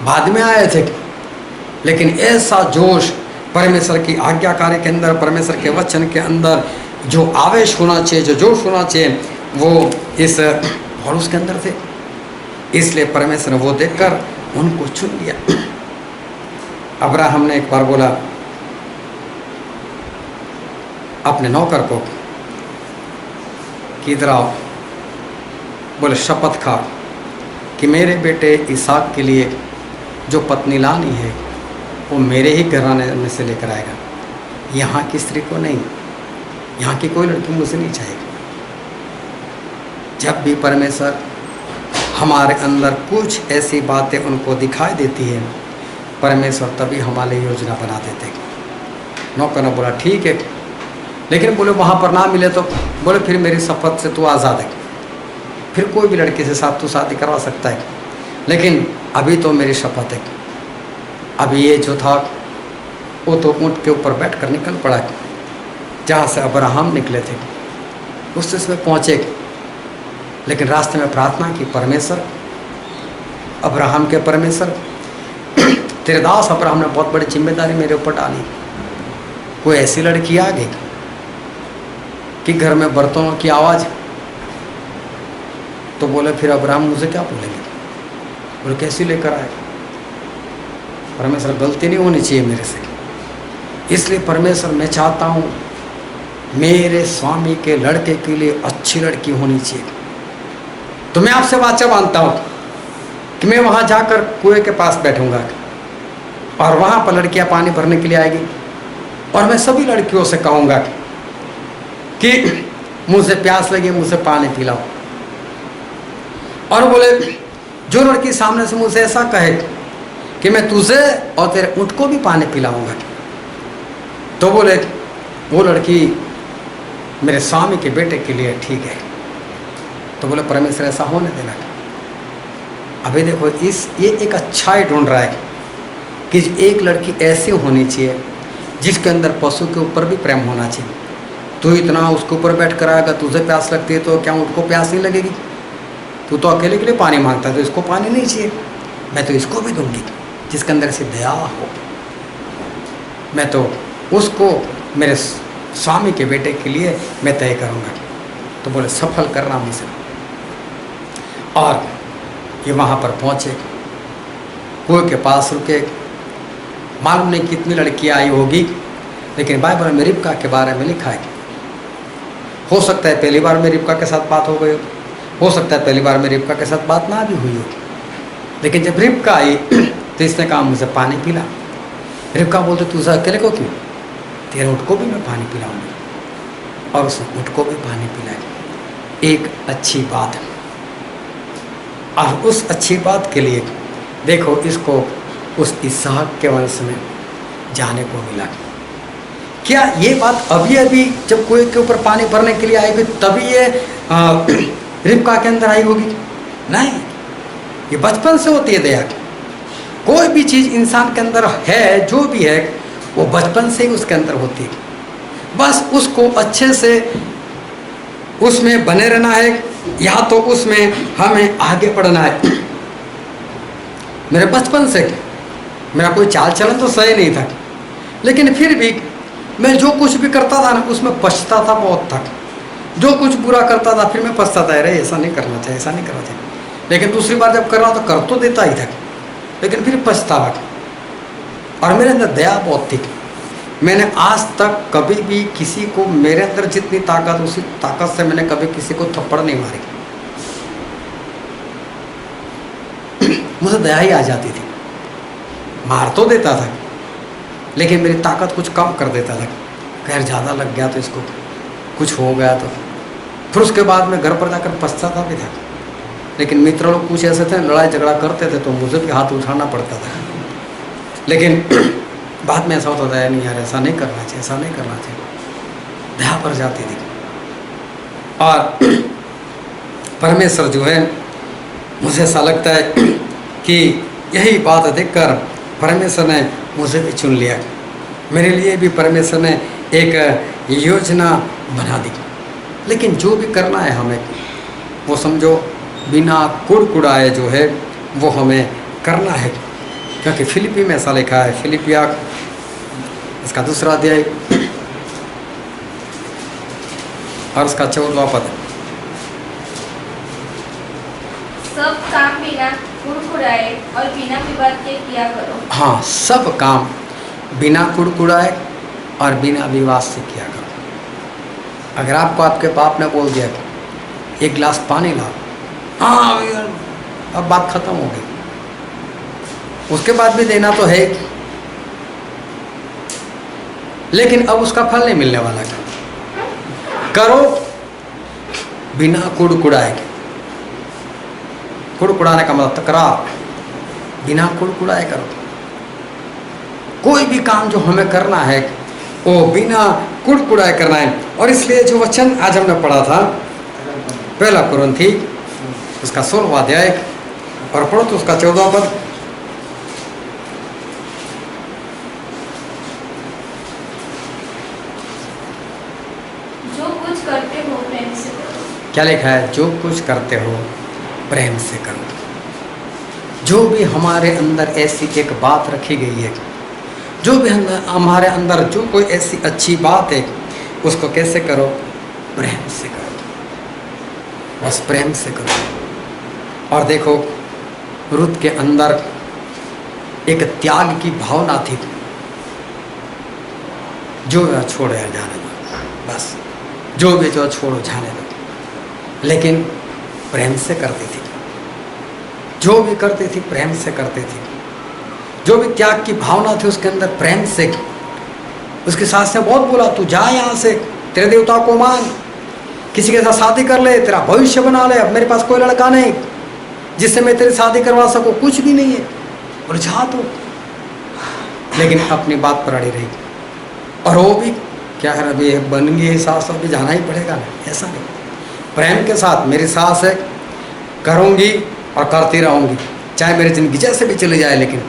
बाद में आए थे, लेकिन ऐसा जोश परमेश्वर की आज्ञाकारी के अंदर, परमेश्वर के वचन के अंदर जो आवेश होना चाहिए, जो जोश होना चाहिए, वो इस पौलुस के अंदर थे। इसलिए परमेश्वर ने वो देखकर उनको चुन लिया। अब्राहम ने एक बार बोला अपने नौकर को कि इधर आओ, बोले शपथ खा कि मेरे बेटे इसहाक के लिए जो पत्नी लानी है वो मेरे ही घराने में से लेकर आएगा, यहाँ की स्त्री को नहीं, यहाँ की कोई लड़की मुझे नहीं चाहिए। जब भी परमेश्वर हमारे अंदर कुछ ऐसी बातें उनको दिखाई देती है, परमेश्वर तभी हमारे लिए योजना बना देते हैं। नौकर ने बोला ठीक है, लेकिन बोले वहाँ पर ना मिले तो, बोले फिर मेरी शपथ से तू आज़ाद है, फिर कोई भी लड़के से साथ तू शादी करवा सकता है, लेकिन अभी तो मेरी शपथ है। अभी ये जो था वो तो ऊँट के ऊपर बैठ कर निकल पड़ा, जहाँ से अब्राहम निकले थे उस में पहुँचे, लेकिन रास्ते में प्रार्थना की, परमेश्वर, अब्राहम के परमेश्वर, तेरे दास अब्राहम ने बहुत बड़ी जिम्मेदारी मेरे ऊपर डाली, कोई ऐसी लड़की आ गई कि घर में बर्तनों की आवाज़, तो बोले फिर अब्राहम मुझे क्या बोलेंगे, बोले कैसी लेकर आए। परमेश्वर गलती नहीं होनी चाहिए मेरे से, इसलिए परमेश्वर मैं चाहता हूँ मेरे स्वामी के लड़के के लिए अच्छी लड़की होनी चाहिए। तो मैं आपसे वाचा बांधता हूँ कि मैं वहाँ जाकर कुएं के पास बैठूंगा और वहाँ पर लड़कियाँ पानी भरने के लिए आएगी और मैं सभी लड़कियों से कहूँगा कि मुझे प्यास लगी, मुझे पानी पिलाओ। और बोले जो लड़की सामने से मुझे ऐसा कहे कि मैं तुझे और तेरे ऊँट को भी पानी पिलाऊंगा, तो बोले वो लड़की मेरे स्वामी के बेटे के लिए ठीक है। तो बोले परमेश्वर ऐसा होने देना। अभी देखो ये एक अच्छाई ढूंढ रहा है कि एक लड़की ऐसी होनी चाहिए जिसके अंदर पशु के ऊपर भी प्रेम होना चाहिए। तू इतना उसके ऊपर बैठ कर आएगा, तुझे प्यास लगती है तो क्या उनको प्यास नहीं लगेगी? तू तो अकेले के लिए पानी मांगता है तो इसको पानी नहीं चाहिए, मैं तो इसको भी दूंगी। जिसके अंदर से दया हो, मैं तो उसको मेरे स्वामी के बेटे के लिए मैं तय करूँगा। तो बोले सफल करना मुझे। और ये वहाँ पर पहुँचे, कुएं के पास रुके। मालूम नहीं कितनी लड़कियाँ आई होगी, लेकिन बाइबल में रिबका के बारे में लिखा है। हो सकता है पहली बार में रिबका के साथ बात हो गई हो सकता है पहली बार में रिबका के साथ बात ना भी हुई हो। लेकिन जब रिबका आई तो इसने कहा मुझे पानी पिला। रिबका बोलते तू अकेले को क्यों, तेरे ऊँट को भी मैं पानी पिलाऊंगी। और उसने ऊँट को भी पानी पिलाया। एक अच्छी बात है। और उस अच्छी बात के लिए देखो इसको उस इसहाक के वंश में जाने को मिला। क्या ये बात अभी अभी जब कुएं के ऊपर पानी भरने के लिए आएगी तभी ये रिबका के अंदर आई होगी? नहीं, ये बचपन से होती है दया। कोई भी चीज़ इंसान के अंदर है, जो भी है वो बचपन से ही उसके अंदर होती है। बस उसको अच्छे से उसमें बने रहना है, या तो उसमें हमें आगे बढ़ना है। मेरे बचपन से मेरा कोई चाल चलन तो सही नहीं था, लेकिन फिर भी मैं जो कुछ भी करता था ना उसमें पछताता बहुत था। जो कुछ बुरा करता था फिर मैं पछताता, अरे ऐसा नहीं करना चाहिए, ऐसा नहीं करना चाहिए। लेकिन दूसरी बार जब कर रहा तो कर तो देता ही था, लेकिन फिर पछतावा। और मेरे अंदर दया बहुत थी। मैंने आज तक कभी भी किसी को, मेरे अंदर जितनी ताकत उसी ताकत से मैंने कभी किसी को थप्पड़ नहीं मारी। मुझे दया ही आ जाती थी। मार तो देता था लेकिन मेरी ताकत कुछ कम कर देता था। खैर ज़्यादा लग गया तो इसको कुछ हो गया तो फिर उसके बाद में घर पर जाकर पछताता भी था। लेकिन मित्र लोग कुछ ऐसे थे लड़ाई झगड़ा करते थे तो मुझे भी हाथ उठाना पड़ता था। लेकिन बाद में ऐसा होता था नहीं यार ऐसा नहीं करना चाहिए, ऐसा नहीं करना चाहिए। दया पर जाती थी। और परमेश्वर जो है, मुझे ऐसा लगता है कि यही बात देखकर परमेश्वर ने मुझे भी चुन लिया। मेरे लिए भी परमेश्वर ने एक योजना बना दी। लेकिन जो भी करना है हमें वो समझो बिना कुड़कुड़ाए जो है वो हमें करना है। क्योंकि फिलिपी में ऐसा लिखा है, फिलिपिया इसका 2 अध्याय और उसका 14वां पद। सब काम बिना कुड़कुड़ाए और बिना विवाद के किया करो। हाँ, सब काम बिना कुड़कुड़ाए और बिना विवाद से किया करो। अगर आपको आपके बाप ने बोल दिया कि 1 गिलास पानी लाओ, हाँ यार अब बात खत्म हो गई। उसके बाद भी देना तो है, लेकिन अब उसका फल नहीं मिलने वाला। करो बिना कुड़कुड़ाए। कुड़कुड़ाने का मतलब तकरार, बिना कुड़कुड़ाए करो। कोई भी काम जो हमें करना है वो बिना कुड़कुड़ाए करना है। और इसलिए जो वचन आज हमने पढ़ा था 1 कुरिन्थी उसका 16वां अध्याय और पढ़ो तो उसका 14वां पद। जो कुछ करते हो प्रेम से करो। क्या लिखा है? जो कुछ करते हो प्रेम से करो। जो भी हमारे अंदर ऐसी एक बात रखी गई है, जो भी हमारे अंदर जो कोई ऐसी अच्छी बात है उसको कैसे करो? प्रेम से करो। बस प्रेम से करो। और देखो रुत के अंदर एक त्याग की भावना थी। जो छोड़ो यार जाने दो, बस जो भी जो छोड़ो जाने दो। लेकिन प्रेम से करती थी। जो भी करती थी प्रेम से करती थी। जो भी त्याग की भावना थी उसके अंदर प्रेम से। उसके सास ने बहुत बोला तू जा यहाँ से, तेरे देवता को मान, किसी के साथ शादी कर ले, तेरा भविष्य बना ले। अब मेरे पास कोई लड़का नहीं जिससे मैं तेरी शादी करवा सकूँ, कुछ भी नहीं है, और जा तो। लेकिन अपनी बात पर अड़ी रही। और वो भी क्या है, अभी बन गई सास, अभी जाना ही पड़ेगा ना, ऐसा नहीं। प्रेम के साथ मेरी सास है, करूँगी और करती रहूँगी, चाहे मेरी ज़िंदगी जैसे भी चली जाए, लेकिन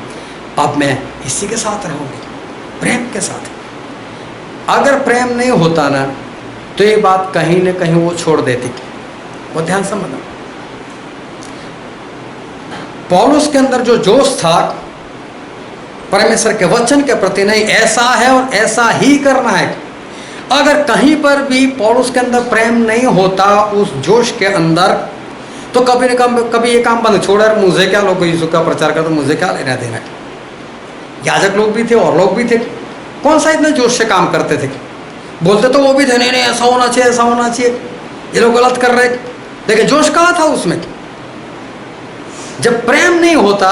अब मैं इसी के साथ रहूँगी, प्रेम के साथ। अगर प्रेम नहीं होता ना तो ये बात कहीं न कहीं वो छोड़ देती। वो ध्यान समझना, पौलुस के अंदर जो जोश था परमेश्वर के वचन के प्रति नहीं, ऐसा है और ऐसा ही करना है। अगर कहीं पर भी पौलुस के अंदर प्रेम नहीं होता, उस जोश के अंदर, तो कभी न कभी ये काम बंद छोड़, मुझे क्या, लोग यीशु का प्रचार करते, मुझे क्या लेना देना। याजक लोग भी थे और लोग भी थे, कौन सा इतने जोश से काम करते थे? बोलते तो वो भी थे, नहीं नहीं ऐसा होना चाहिए, ऐसा होना चाहिए, ये लोग गलत कर रहे, लेकिन जोश कहाँ था उसमें? जब प्रेम नहीं होता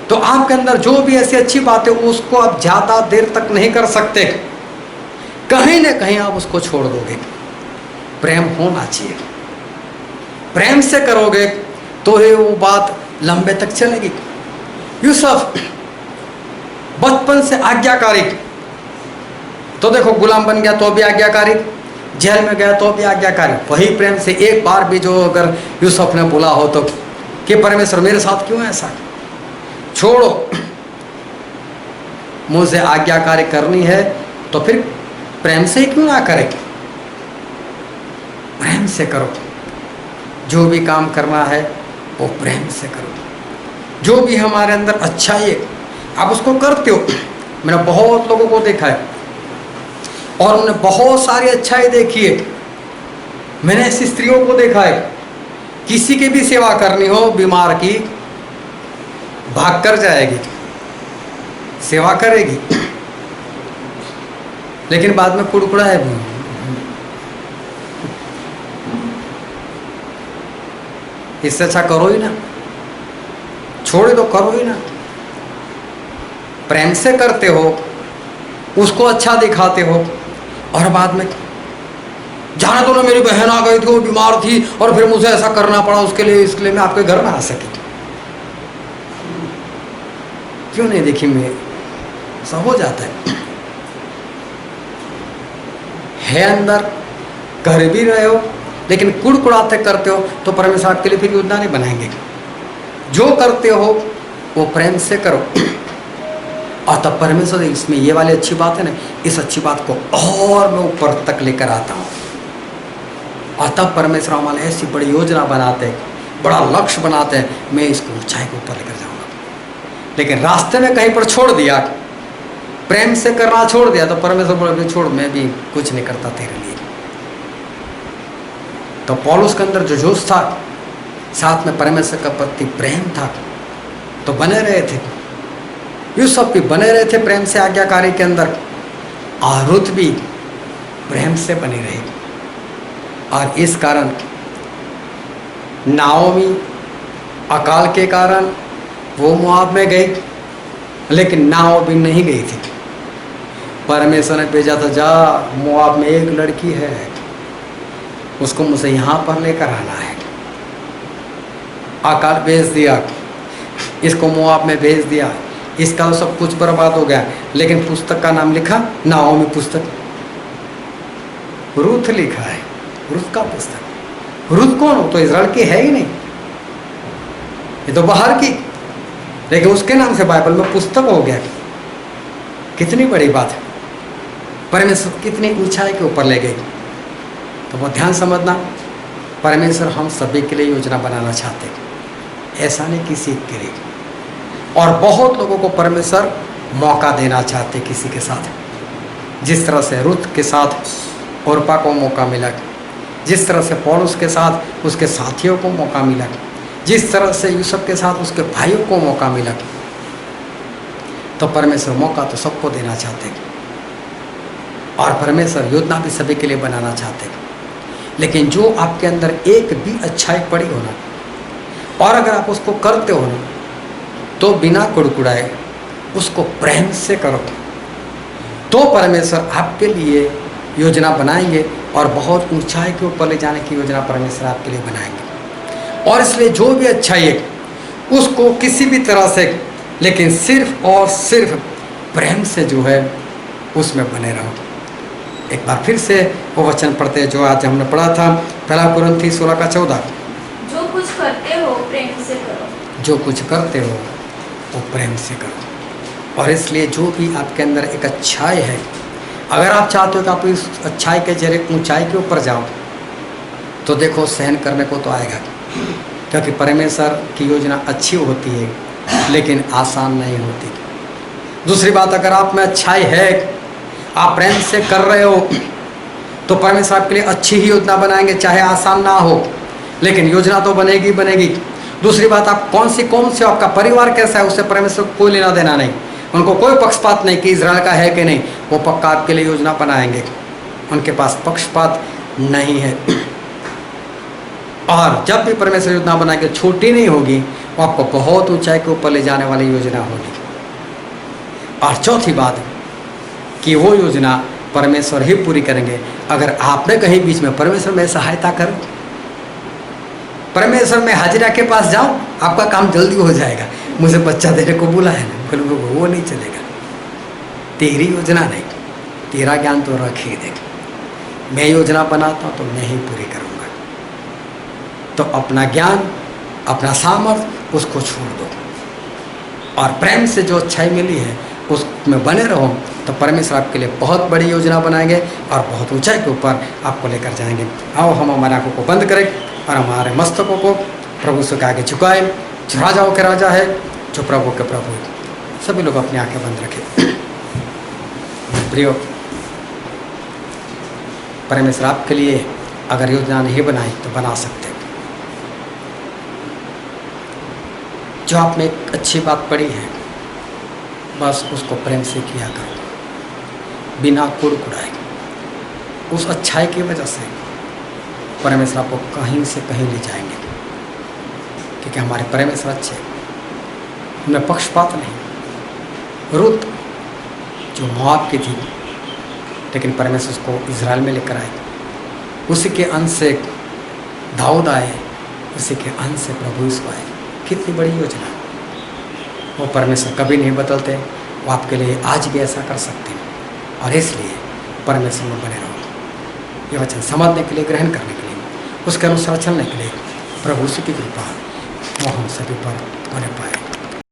तो आपके अंदर जो भी ऐसी अच्छी बात है उसको आप ज़्यादा देर तक नहीं कर सकते, कहीं ना कहीं आप उसको छोड़ दोगे। प्रेम होना चाहिए, प्रेम से करोगे तो ही वो बात लंबे तक चलेगी। यूसुफ बचपन से आज्ञाकारी, तो देखो गुलाम बन गया तो भी आज्ञाकारी, जेल में गया तो भी आज्ञाकारी। वही प्रेम से एक बार भी जो अगर यूसुफ ने बोला हो तो कि परमेश्वर मेरे साथ क्यों ऐसा, छोड़ो, मुझे आज्ञाकारी करनी है, तो फिर प्रेम से ही क्यों ना करे? प्रेम से करो, जो भी काम करना है वो प्रेम से करो। जो भी हमारे अंदर अच्छाई है आप उसको करते हो। मैंने बहुत लोगों को देखा है और उन्होंने बहुत सारी अच्छाई देखी है। मैंने ऐसी स्त्रियों को देखा है, किसी की भी सेवा करनी हो, बीमार की, भाग कर जाएगी, सेवा करेगी, लेकिन बाद में कुड़कुड़ा है भी। इससे अच्छा करो ही ना, छोड़ दो, करो ही ना। प्रेम से करते हो, उसको अच्छा दिखाते हो, और बाद में जाना तो ना मेरी बहन आ गई थी, वो बीमार थी और फिर मुझे ऐसा करना पड़ा उसके लिए, इसके लिए मैं आपके घर में आ सकी, क्यों नहीं देखी मैं? सब हो जाता है अंदर, कर भी रहे हो लेकिन कुड़कुड़ाते करते हो तो परमेश्वर आपके लिए फिर योजना नहीं बनाएंगे। जो करते हो वो प्रेम से करो, और तब परमेश्वर, इसमें ये वाली अच्छी बात है ना, इस अच्छी बात को और मैं ऊपर तक लेकर आता हूँ, और तब परमेश्वर हमारे ऐसी बड़ी योजना बनाते हैं, बड़ा लक्ष्य बनाते हैं, मैं इसको ऊंचाई को ऊपर लेकर जाऊँगा। लेकिन रास्ते में कहीं पर छोड़ दिया, प्रेम से करना छोड़ दिया, तो परमेश्वर बोले छोड़, मैं भी कुछ नहीं करता तेरे लिए। तो पौलुस के अंदर जो जोश था, साथ में परमेश्वर का प्रति प्रेम था, तो बने रहे थे। यूसुफ भी बने रहे थे प्रेम से आज्ञाकारी के अंदर, और रुत भी प्रेम से बनी रही। और इस कारण नाओमी अकाल के कारण वो मोआब में गई, लेकिन नाओमी नहीं गई थी। परमेश्वर ने भेजा था, जा मोआब में एक लड़की है, उसको मुझे यहाँ पर लेकर आना है। अकाल भेज दिया, इसको मोआब में भेज दिया, इसका तो सब कुछ बर्बाद हो गया। लेकिन पुस्तक का नाम लिखा नाओमी पुस्तक, रूथ लिखा है, रूथ का पुस्तक। रूथ कौन हो? तो इजराइल की है ही नहीं, ये तो बाहर की, लेकिन उसके नाम से बाइबल में पुस्तक हो गया। कितनी बड़ी बात है, परमेश्वर कितनी ऊंचाई के ऊपर ले गई। तो वो ध्यान समझना, परमेश्वर हम सभी के लिए योजना बनाना चाहते हैं, ऐसा नहीं किसी के लिए। और बहुत लोगों को परमेश्वर मौका देना चाहते किसी के साथ, जिस तरह से रुत के साथ ओरपा को मौका मिला, जिस तरह से पौलुस के साथ उसके साथियों को मौका मिला, जिस तरह से यूसुफ के साथ उसके भाइयों को मौका मिला। तो परमेश्वर मौका तो सबको देना चाहते हैं, और परमेश्वर योजना भी सभी के लिए बनाना चाहते हैं। लेकिन जो आपके अंदर एक भी अच्छाई पड़ी हो ना, और अगर आप उसको करते हो ना, तो बिना कुड़कुड़ाए उसको प्रेम से करो, तो परमेश्वर आपके लिए योजना बनाएंगे, और बहुत ऊंचाई के ऊपर ले जाने की योजना परमेश्वर आपके लिए बनाएंगे। और इसलिए जो भी अच्छाई है उसको किसी भी तरह से, लेकिन सिर्फ और सिर्फ प्रेम से जो है उसमें बने रहो। एक बार फिर से वो वचन पढ़ते हैं जो आज हमने पढ़ा था, पहला कुरिन्थी 16:14। जो कुछ करते हो प्रेम से करो। जो कुछ करते हो वो प्रेम से करो। और इसलिए जो भी आपके अंदर एक अच्छाई है, अगर आप चाहते हो कि आप इस अच्छाई के जरिए ऊंचाई के ऊपर जाओ, तो देखो सहन करने को तो आएगा, क्योंकि परमेश्वर की योजना अच्छी होती है लेकिन आसान नहीं होती। दूसरी बात, अगर आप में अच्छाई है, आप प्रेम से कर रहे हो, तो परमेश्वर आपके लिए अच्छी ही योजना बनाएंगे, चाहे आसान ना हो, लेकिन योजना तो बनेगी बनेगी। दूसरी बात, आप कौन सी हो, आपका परिवार कैसा है, उससे परमेश्वर को कोई लेना देना नहीं। उनको कोई पक्षपात नहीं कि इजराइल का है कि नहीं, वो पक्का आपके लिए योजना बनाएंगे। उनके पास पक्षपात नहीं है। और जब भी परमेश्वर योजना बनाएंगे, छोटी नहीं होगी, वो आपको बहुत ऊंचाई के ऊपर ले जाने वाली योजना होगी। और चौथी बात कि वो योजना परमेश्वर ही पूरी करेंगे। अगर आपने कहीं बीच में परमेश्वर में सहायता करो, परमेश्वर में हाजिरा के पास जाओ, आपका काम जल्दी हो जाएगा। मुझे बच्चा देने को बोला है ना, बोले वो नहीं चलेगा, तेरी योजना नहीं, तेरा ज्ञान तो रख ही दे। मैं योजना बनाता हूँ तो मैं ही पूरी करूँगा। तो अपना ज्ञान, अपना सामर्थ्य उसको छोड़ दो, और प्रेम से जो अच्छाई मिली है उसमें बने रहो, तो परमेश्वर आपके लिए बहुत बड़ी योजना बनाएंगे और बहुत ऊंचाई के ऊपर आपको लेकर जाएंगे। आओ हम हमारे आंखों को बंद करें और हमारे मस्तकों को प्रभु से आगे झुकाएं। जो राजाओं के राजा है, जो प्रभु के प्रभु है। सभी लोग अपनी आंखें बंद रखें। प्रियो, परमेश्वर आपके लिए अगर योजना नहीं बनाई तो बना सकते। जो आप में एक अच्छी बात पड़ी है, बस उसको प्रेम से किया करो, बिना कुड़कुड़ाए। उस अच्छाई की वजह से परमेश्वर आपको कहीं से कहीं ले जाएंगे, क्योंकि हमारे परमेश्वर अच्छे, उनमें पक्षपात नहीं। रुत जो मोआब की थी, लेकिन परमेश्वर उसको इजराइल में लेकर आए। उसी के अंश से दाऊद आए, उसी के अंश से प्रभु यीशु आए। कितनी बड़ी योजना। वो परमेश्वर कभी नहीं बदलते, वो आपके लिए आज भी ऐसा कर सकते हैं। और इसलिए परमेश्वर में बने रहो। ये वचन समझने के लिए, ग्रहण करने के लिए, उसके अनुसार चलने के लिए प्रभु की कृपा वो हम सभी पर होने पाए।